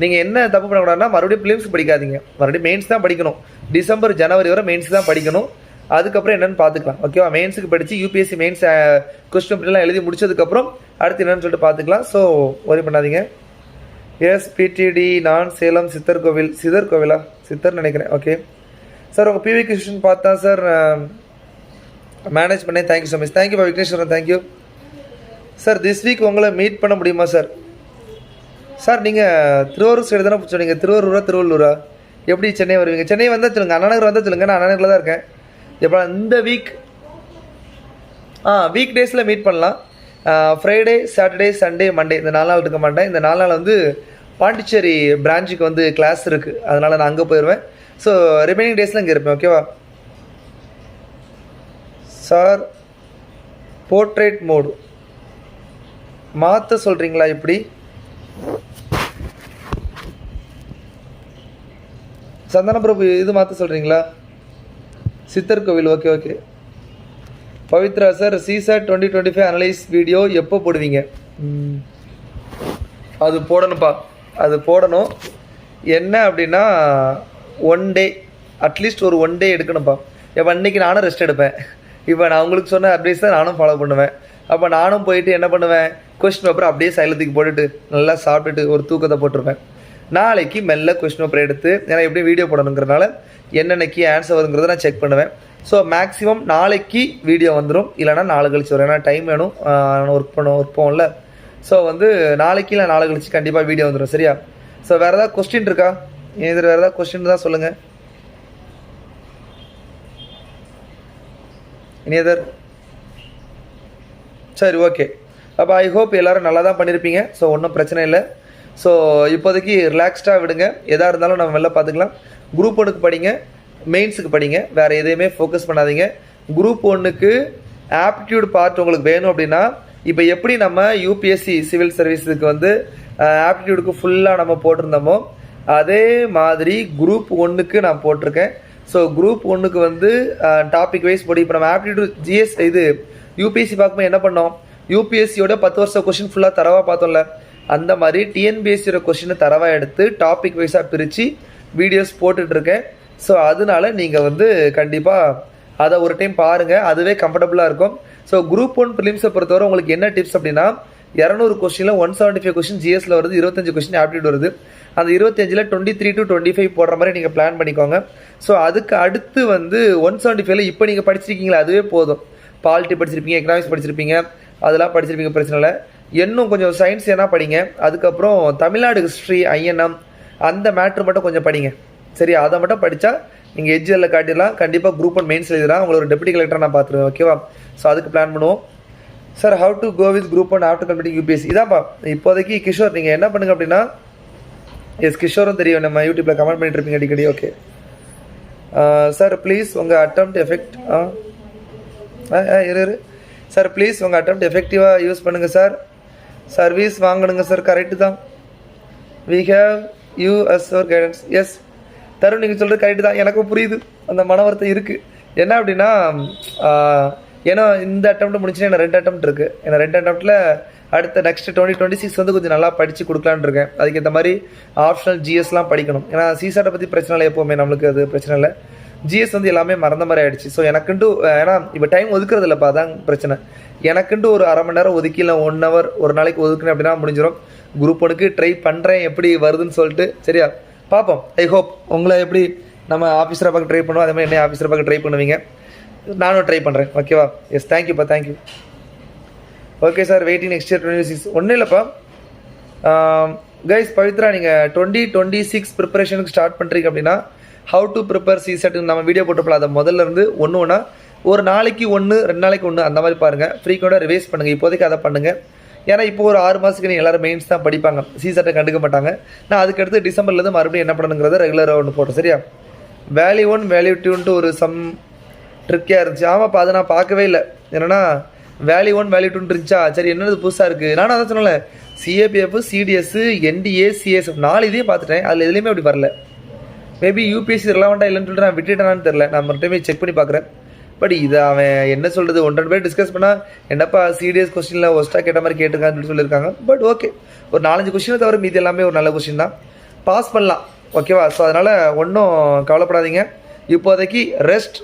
நீங்கள் என்ன தப்பு பண்ணக்கூடாதுன்னா மறுபடியும் பிலிம்ஸுக்கு படிக்காதீங்க, மறுபடியும் மெயின்ஸ் தான் படிக்கணும். டிசம்பர் ஜனவரி வரை மெயின்ஸ் தான் படிக்கணும். அதுக்கப்புறம் என்னென்னு பார்த்துக்கலாம். ஓகேவா? மெயின்ஸுக்கு படித்து யூபிஎஸ்சி மெயின்ஸ் கொஸ்டின் பேப்பர்லாம் எழுதி முடிச்சதுக்கப்புறம் அடுத்து என்னென்னு சொல்லிட்டு பார்த்துக்கலாம். ஸோ ஒரி பண்ணாதீங்க. எஸ் பிடிடி நான் சேலம் சித்தர் கோவிலா சித்தர் நினைக்கிறேன். ஓகே சார், உங்கள் பிவி கிருஷ்ணன் பார்த்தா சார் மேனேஜ் பண்ணேன். Thank you so much. Thank you Vigneswaran, thank you sir. This week உங்களை மீட் பண்ண முடியுமா சார்? சார் நீங்கள் திருவாரூர் சைடு தானே சொன்னீங்க, திருவள்ளூரா எப்படி சென்னை வருவீங்க? சென்னை வந்தால் சொல்லுங்கள், அண்ணா நகர் வந்தால் சொல்லுங்கள், நான் அண்ணா நகரில் தான் இருக்கேன். எப்போ இந்த வீக் வீக் டேஸில் மீட் பண்ணலாம். ஃப்ரைடே, சாட்டர்டே, சண்டே, மண்டே இந்த 4 நாள் இருக்க மாட்டேன். இந்த 4 நாள் வந்து பாண்டிச்சேரி பிரான்ச்சுக்கு வந்து கிளாஸ் இருக்குது, அதனால் நான் அங்கே போயிடுவேன். ஸோ ரிமைனிங் டேஸில் இங்கே இருப்பேன். ஓகேவா சார்? போர்ட்ரேட் மோடு மாற்ற சொல்கிறீங்களா? எப்படி சந்தன பிரபு இது மாற்ற சொல்கிறீங்களா? சித்தர் கோவில். Okay Pavithra sir, CSAT 2025 analyse video எப்போ போடுவீங்க? அது போடணும்ப்பா, அது போடணும். என்ன அப்படின்னா 1 டே அட்லீஸ்ட் ஒரு 1 டே எடுக்கணும்ப்பா. இப்போ அன்றைக்கி நானும் ரெஸ்ட் எடுப்பேன். இப்போ நான் உங்களுக்கு சொன்ன அட்வைஸ் தான் நானும் ஃபாலோ பண்ணுவேன். அப்போ நானும் போயிட்டு என்ன பண்ணுவேன், கொஸ்டின் பேப்பர் அப்படியே சைலத்துக்கு போட்டுட்டு நல்லா சாப்பிட்டுட்டு ஒரு தூக்கத்தை போட்டிருப்பேன். நாளைக்கு மெல்ல கொஸ்டின் பேப்பர் எடுத்து, ஏன்னா எப்படியும் வீடியோ போடணுங்கிறனால என்னென்னக்கு ஆன்சர் வருங்கிறத நான் செக் பண்ணுவேன். ஸோ மேக்ஸிமம் நாளைக்கு வீடியோ வந்துடும், இல்லைனா நாளை கழிச்சு வரும். ஏன்னா டைம் வேணும், ஒர்க் போகல. ஸோ வந்து நாளைக்கு இல்லை நாளை கழிச்சு கண்டிப்பாக வீடியோ வந்துடும். சரியா? ஸோ வேறு ஏதாவது கொஸ்டின் இருக்கா? இதில் வேறு ஏதாவது கொஸ்டின் தான் சொல்லுங்கள். இனி எதர்? சரி, ஓகே. அப்போ ஐ ஹோப் எல்லோரும் நல்லா தான் பண்ணியிருப்பீங்க. ஸோ ஒன்றும் பிரச்சனை இல்லை. ஸோ இப்போதைக்கு ரிலாக்ஸ்டாக விடுங்க, எதாக இருந்தாலும் நம்ம வெளில பார்த்துக்கலாம். குரூப் 1க்கு படிங்க, மெயின்ஸுக்கு படிங்க, வேறு எதையுமே ஃபோக்கஸ் பண்ணாதீங்க. குரூப் 1க்கு ஆப்டிடியூட் பார்ட் உங்களுக்கு வேணும் அப்படின்னா, இப்போ எப்படி நம்ம யூபிஎஸ்சி சிவில் சர்வீஸுக்கு வந்து ஆப்டிடியூடுக்கு ஃபுல்லாக நம்ம போட்டிருந்தோமோ அதே மாதிரி குரூப் 1க்கு நான் போட்டிருக்கேன். ஸோ குரூப் 1க்கு வந்து டாபிக் வைஸ் போடி. இப்போ நம்ம ஆப்டிடியூட் ஜிஎஸ் இது யூபிஎஸ்சி பார்க்கும்போது என்ன பண்ணோம், யூபிஎஸ்சியோட 10 வருஷம் கொஷின் ஃபுல்லாக தரவாக பார்த்தோம்ல, அந்த மாதிரி டிஎன்பிஎஸ்சியோட கொஷினை தரவாக எடுத்து டாபிக் வைஸாக பிரித்து வீடியோஸ் போட்டுட்ருக்கேன். ஸோ அதனால நீங்கள் வந்து கண்டிப்பாக அதை ஒரு டைம் பாருங்கள், அதுவே கம்ஃபர்டபுளாக இருக்கும். ஸோ குரூப் 1 ப்ரிலிம்ஸை பொறுத்தவரை உங்களுக்கு என்ன டிப்ஸ் அப்படின்னா, 200 கொஸ்டினில் 175 கொஸ்டின் ஜிஎஸ்ல வருது, 25 கொஸ்டின் ஆப்டிடியூட் வருது. அந்த 25ல் 23 to 25 போடுற மாதிரி நீங்கள் பிளான் பண்ணிக்கோங்க. ஸோ அதுக்கு அடுத்து வந்து 175ல் இப்போ நீங்கள் படிச்சிருக்கீங்களா அதுவே போதும். பாலிட்டி படிச்சிருப்பீங்க, எக்கனாமிக்ஸ் படிச்சிருப்பீங்க, அதெல்லாம் படிச்சிருப்பீங்க, பிரச்சனை இல்லை. இன்னும் கொஞ்சம் சயின்ஸ் என்ன படிங்க. அதுக்கப்புறம் தமிழ்நாடு ஹிஸ்ட்ரி, ஐஎன்எம் அந்த மேட்ரு மட்டும் கொஞ்சம் படிங்க. சரி, அதை மட்டும் படித்தா நீங்கள் எஜ்ஜில் காட்டிடலாம். கண்டிப்பாக குரூப் 1 மெயின்ஸ் எழுதலாம். உங்களோட டெப்யூட்டி கலெக்டர் நான் பார்த்துருவேன். ஓகேவா? ஸோ அதுக்கு பிளான் பண்ணுவோம். Sir, how to go with group 1 after completing UPSC? இதான்ப்பா இப்போதைக்கு கிஷோர் நீங்கள் என்ன பண்ணுங்க அப்படின்னா, எஸ் கிஷோரும் தெரியும், நம்ம யூடியூப்பில் கமெண்ட் பண்ணிட்டு இருப்பீங்க அடிக்கடி. ஓகே சார், ப்ளீஸ் உங்கள் அட்டெம்ப்ட் எஃபெக்ட் இரு சார், ப்ளீஸ் உங்கள் அட்டெம்ப்ட் எஃபெக்டிவாக யூஸ் பண்ணுங்கள் சார். சர்வீஸ் வாங்கணுங்க சார். கரெக்டு தான். We have you as our guidance. Yes Tarun, நீங்கள் சொல்கிறது கரெக்டு தான், எனக்கும் புரியுது, அந்த மன வருத்தம் இருக்குது. என்ன அப்படின்னா, ஏன்னா இந்த அட்டெம்ப்ட் முடிச்சுன்னா எனக்கு 2 அட்டெம்ப்ட் இருக்குது. ஏன்னா 2 அட்டெம்ப்ட்டில் அடுத்த நெக்ஸ்ட் 2026 வந்து கொஞ்சம் நல்லா படித்து கொடுக்கலான்னு இருக்கேன். அதுக்கு இந்த மாதிரி ஆப்ஷனல் ஜிஎஸ்லாம் படிக்கணும். ஏன்னா சிசாட்டை பற்றி பிரச்சனை இல்லை, எப்போவுமே நம்மளுக்கு அது பிரச்சனை இல்லை. ஜிஎஸ் வந்து எல்லாமே மறந்த மாதிரி ஆகிடுச்சு. ஸோ எனக்குண்டு ஏன்னா இப்போ டைம் ஒதுக்குறது இல்லைப்பா, அதான் பிரச்சனை. எனக்குண்டு ஒரு அரை மணி நேரம் ஒதுக்கி இல்லை 1 hour ஒரு நாளைக்கு ஒதுக்குனேன் அப்படின்னா முடிஞ்சிடும். குரூப் 1க்கு ட்ரை பண்ணுறேன், எப்படி வருதுன்னு சொல்லிட்டு. சரியா? பார்ப்போம். ஐ ஹோப் உங்களை எப்படி நம்ம ஆஃபீஸராக பார்க்க ட்ரை பண்ணுவோம், அதே மாதிரி என்ன ஆஃபீஸராக பார்க்க ட்ரை பண்ணுவீங்க. நானும் ட்ரை பண்ணுறேன். ஓகேவா? எஸ், தேங்க்யூப்பா, thank you. Okay sir, waiting next year 2026. ஒன்றும் இல்லைப்பா கைஸ். பவித்ரா, நீங்கள் 2026 ப்ரிப்பரேஷனுக்கு ஸ்டார்ட் பண்ணுறீங்க அப்படின்னா ஹவு டு ப்ரிப்பேர் சிசெட் நம்ம வீடியோ போட்டப்பல அதை முதல்ல இருந்து ஒன்று ஒரு நாளைக்கு 1 2 நாளைக்கு 1 அந்த மாதிரி பாருங்கள். ஃப்ரீக்வெண்ட்டாக ரிவைஸ் பண்ணுங்கள். இப்போதைக்கு அதை பண்ணுங்கள். ஏன்னா இப்போ ஒரு 6 மாதத்துக்கு நீங்கள் எல்லோரும் மெயின்ஸ் தான் படிப்பாங்க, சிசெட்டை கண்டுக்க மாட்டாங்க. நான் அதுக்கடுத்து டிசம்பர்லேருந்து மறுபடியும் என்ன பண்ணணுங்கிறத ரெகுலராக ஒன்று போட்டேன். சரியா? வேல்யூ 1 வேல்யூ 2ன்ட்டு ஒரு சம் ட்ரிக்கியாக இருந்துச்சு. ஆமாப்பா, அதை நான் பார்க்கவே இல்லை. என்னென்னா வேல்யூ 1 வேல்யூ 2 இருந்துச்சா, சரி என்னது புதுசாக இருக்குது. நானும் அதான் சொன்னல, சிஏபிஎஃப் சிடிஎஸ் என்டிஏ சிஎஸ்எஃப் 4 இதையும் பார்த்துட்டேன். அதில் எதுலேயுமே அப்படி வரல. மேபி யூபிஎஸ்சி ரிலவெண்ட்டாக இல்லைன்னு சொல்லிட்டு நான் விட்டுட்டேனான்னு தெரில. நான் மறுபடியும் செக் பண்ணி பார்க்குறேன். பட் இதை அவன் என்ன சொல்கிறது, 1-2 பேர் டிஸ்கஸ் பண்ணால் என்னப்பா சிடிஎஸ் கொஸ்டினில் ஒஸ்ட்டாக கேட்ட மாதிரி கேட்டிருக்கான்னு சொல்லியிருக்காங்க. பட் ஓகே, ஒரு 4-5 கொஸ்டினை தவிர மீதி எல்லாமே ஒரு நல்ல கொஸ்டின் தான், பாஸ் பண்ணலாம். ஓகேவா? ஸோ அதனால் ஒன்றும் கவலைப்படாதீங்க. இப்போதைக்கு rest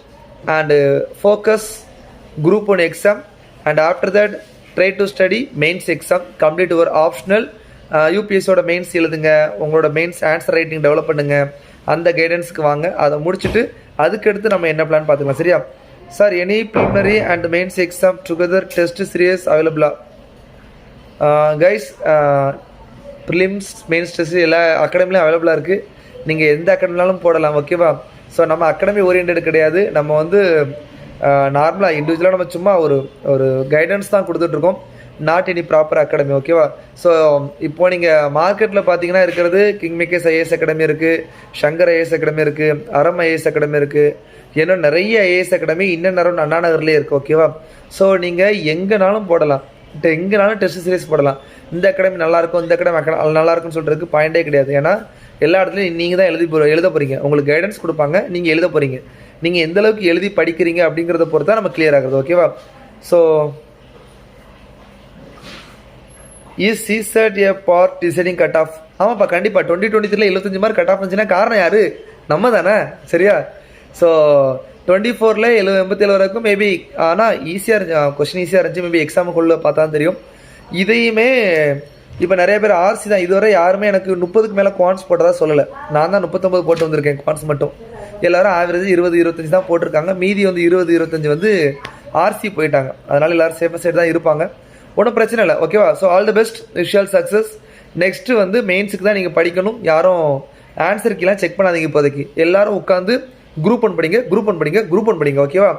and focus group 1 exam and after that try to study mains exam, complete your optional. யூபிஎஸ்சியோட மெயின்ஸ் எழுதுங்க, உங்களோட மெயின்ஸ் ஆன்சர் ரைட்டிங் டெவலப் பண்ணுங்கள், அந்த கைடன்ஸுக்கு வாங்க. அதை முடிச்சுட்டு அதுக்கடுத்து நம்ம என்ன பிளான் பார்த்துக்கலாம். சரியா sir? Any preliminary and mains exam together test serious அவைலபிளா? கைஸ், ப்ரிலிம்ஸ் மெயின்ஸ் டெஸ்ட் எல்லா அகாடமிலையும் அவைலபிளாக இருக்குது. நீங்கள் எந்த அகாடமினாலும் போடலாம். ஓகேவா? ஸோ நம்ம அகாடமி ஓரியன்ட் கிடையாது. நம்ம வந்து நார்மலாக இண்டிவிஜுவலாக நம்ம சும்மா ஒரு கைடன்ஸ் தான் கொடுத்துட்ருக்கோம், நாட் எனி ப்ராப்பர் அகாடமி. ஓகேவா? ஸோ இப்போது நீங்கள் மார்க்கெட்டில் பார்த்தீங்கன்னா இருக்கிறது கிங்மேக்கர்ஸ் ஐஏஎஸ் அகாடமி இருக்குது, சங்கர் ஐஏஎஸ் அகாடமி இருக்குது, அறம் ஐஏஎஸ் அகாடமி இருக்குது, இன்னும் நிறைய ஐஏஎஸ் அகாடமி இன்னும் நேரம் அண்ணா நகர்லேயே இருக்குது. ஓகேவா? ஸோ நீங்கள் எங்கேனாலும் போடலாம், எங்கேனாலும் டெஸ்ட் சீரிஸ் போடலாம். இந்த அகாடமி நல்லாயிருக்கும், இந்த அகாடமி நல்லாயிருக்குன்னு சொல்கிறதுக்கு பாயிண்டே கிடையாது. ஏன்னா எல்லா இடத்துலையும் நீங்கள் தான் எழுத போகிறீங்க. உங்களுக்கு கைடன்ஸ் கொடுப்பாங்க, நீங்கள் எழுத போகிறீங்க. நீங்கள் எந்த அளவுக்கு எழுதி படிக்கிறீங்க அப்படிங்கிறத பொறுத்து தான் நம்ம கிளியர் ஆகுறது. ஓகேவா? So is சிசெட் A part deciding cut off? ஆமாப்பா, கண்டிப்பாக 2023 75 மார்க் கட் ஆஃப் இருந்துச்சுன்னா காரணம் யார்? நம்ம தானே. சரியா? ஸோ 24ல் 87 வரைக்கும் மேபி, ஆனால் ஈஸியாக இருந்துச்சு, கொஸ்டின் ஈஸியாக இருந்துச்சு. மேபி எக்ஸாமுக்குள்ளே பார்த்தா தெரியும். இதையுமே இப்போ நிறைய பேர் ஆர்சி தான். இதுவரை யாருமே எனக்கு 30க்கு மேலே குவான்ஸ் போட்டதா சொல்லலை. நான் தான் 39 போட்டு வந்திருக்கேன் குவான்ஸ் மட்டும். எல்லோரும் ஆவரேஜ் 20-25 தான் போட்டிருக்காங்க. மீதி வந்து 20-25 வந்து ஆர்சி போயிட்டாங்க. அதனால் எல்லோரும் சேஃபர் சைடு தான் இருப்பாங்க. ஒன்றும் பிரச்சனை இல்லை. ஓகேவா? So all the best, visual success. Next வந்து மெயின்ஸுக்கு தான் நீங்கள் படிக்கணும். யாரும் ஆன்சர் கீழே செக் பண்ணாதீங்க. இப்போதைக்கு எல்லோரும் உட்காந்து குரூப் 1 படிங்க. ஓகேவா?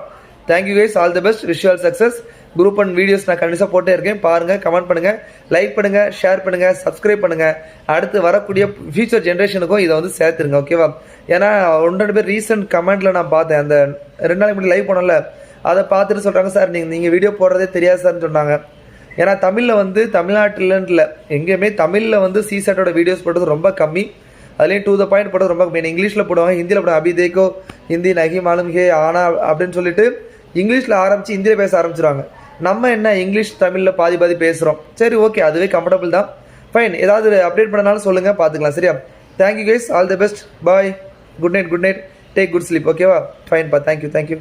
Thank you guys, all the best, visual success. Group 1 videos நான் கண்டிப்பாக போட்டே இருக்கேன். பாருங்கள், கமெண்ட் பண்ணுங்கள், லைக் பண்ணுங்கள், ஷேர் பண்ணுங்கள், சப்ஸ்கிரைப் பண்ணுங்கள். அடுத்து வரக்கூடிய ஃபியூச்சர் ஜென்ரேஷனுக்கும் இதை வந்து சேர்த்துருங்க. ஓகேவா? ஏன்னா 1-2 பேர் ரீசெண்ட் கமெண்ட்டில் நான் பார்த்தேன், அந்த 2 நாளைக்கு முன்னாடி லைவ் போனோம்ல, அதை பார்த்துட்டு சொல்கிறாங்க, சார் நீங்கள் வீடியோ போடுறதே தெரியாது சார்னு சொன்னாங்க. ஏன்னா தமிழில் வந்து தமிழ்நாட்டில்ன்னு இல்லை, எங்கேயுமே தமிழில் வந்து சிசெட்டோட வீடியோஸ் போட்டது ரொம்ப கம்மி. அதுலேயும் டு த பாயிண்ட் போட்டது ரொம்ப கம்மி. இங்கிலீஷில் போடுவாங்க, ஹிந்தியில் போடுவாங்க. அபி தேக்கோ ஹிந்தி நகி மாலும் ஹே ஆனா அப்படின்னு சொல்லிட்டு இங்கிலீஷில் ஆரம்பித்து ஹிந்தியில் பேச ஆரம்பிச்சிருவாங்க. நம்ம என்ன இங்கிலீஷ் தமிழில் பாதி பேசுகிறோம். சரி, ஓகே, அதுவே கம்ஃபர்டபுள் தான். ஃபைன். ஏதாவது அப்டேட் பண்ணனாலும் சொல்லுங்கள், பார்த்துக்கலாம். சரியா? Thank you guys, all the best, bye, good night, take good sleep. ஓகேவா? ஃபைன்ப்பா, தேங்க்யூ.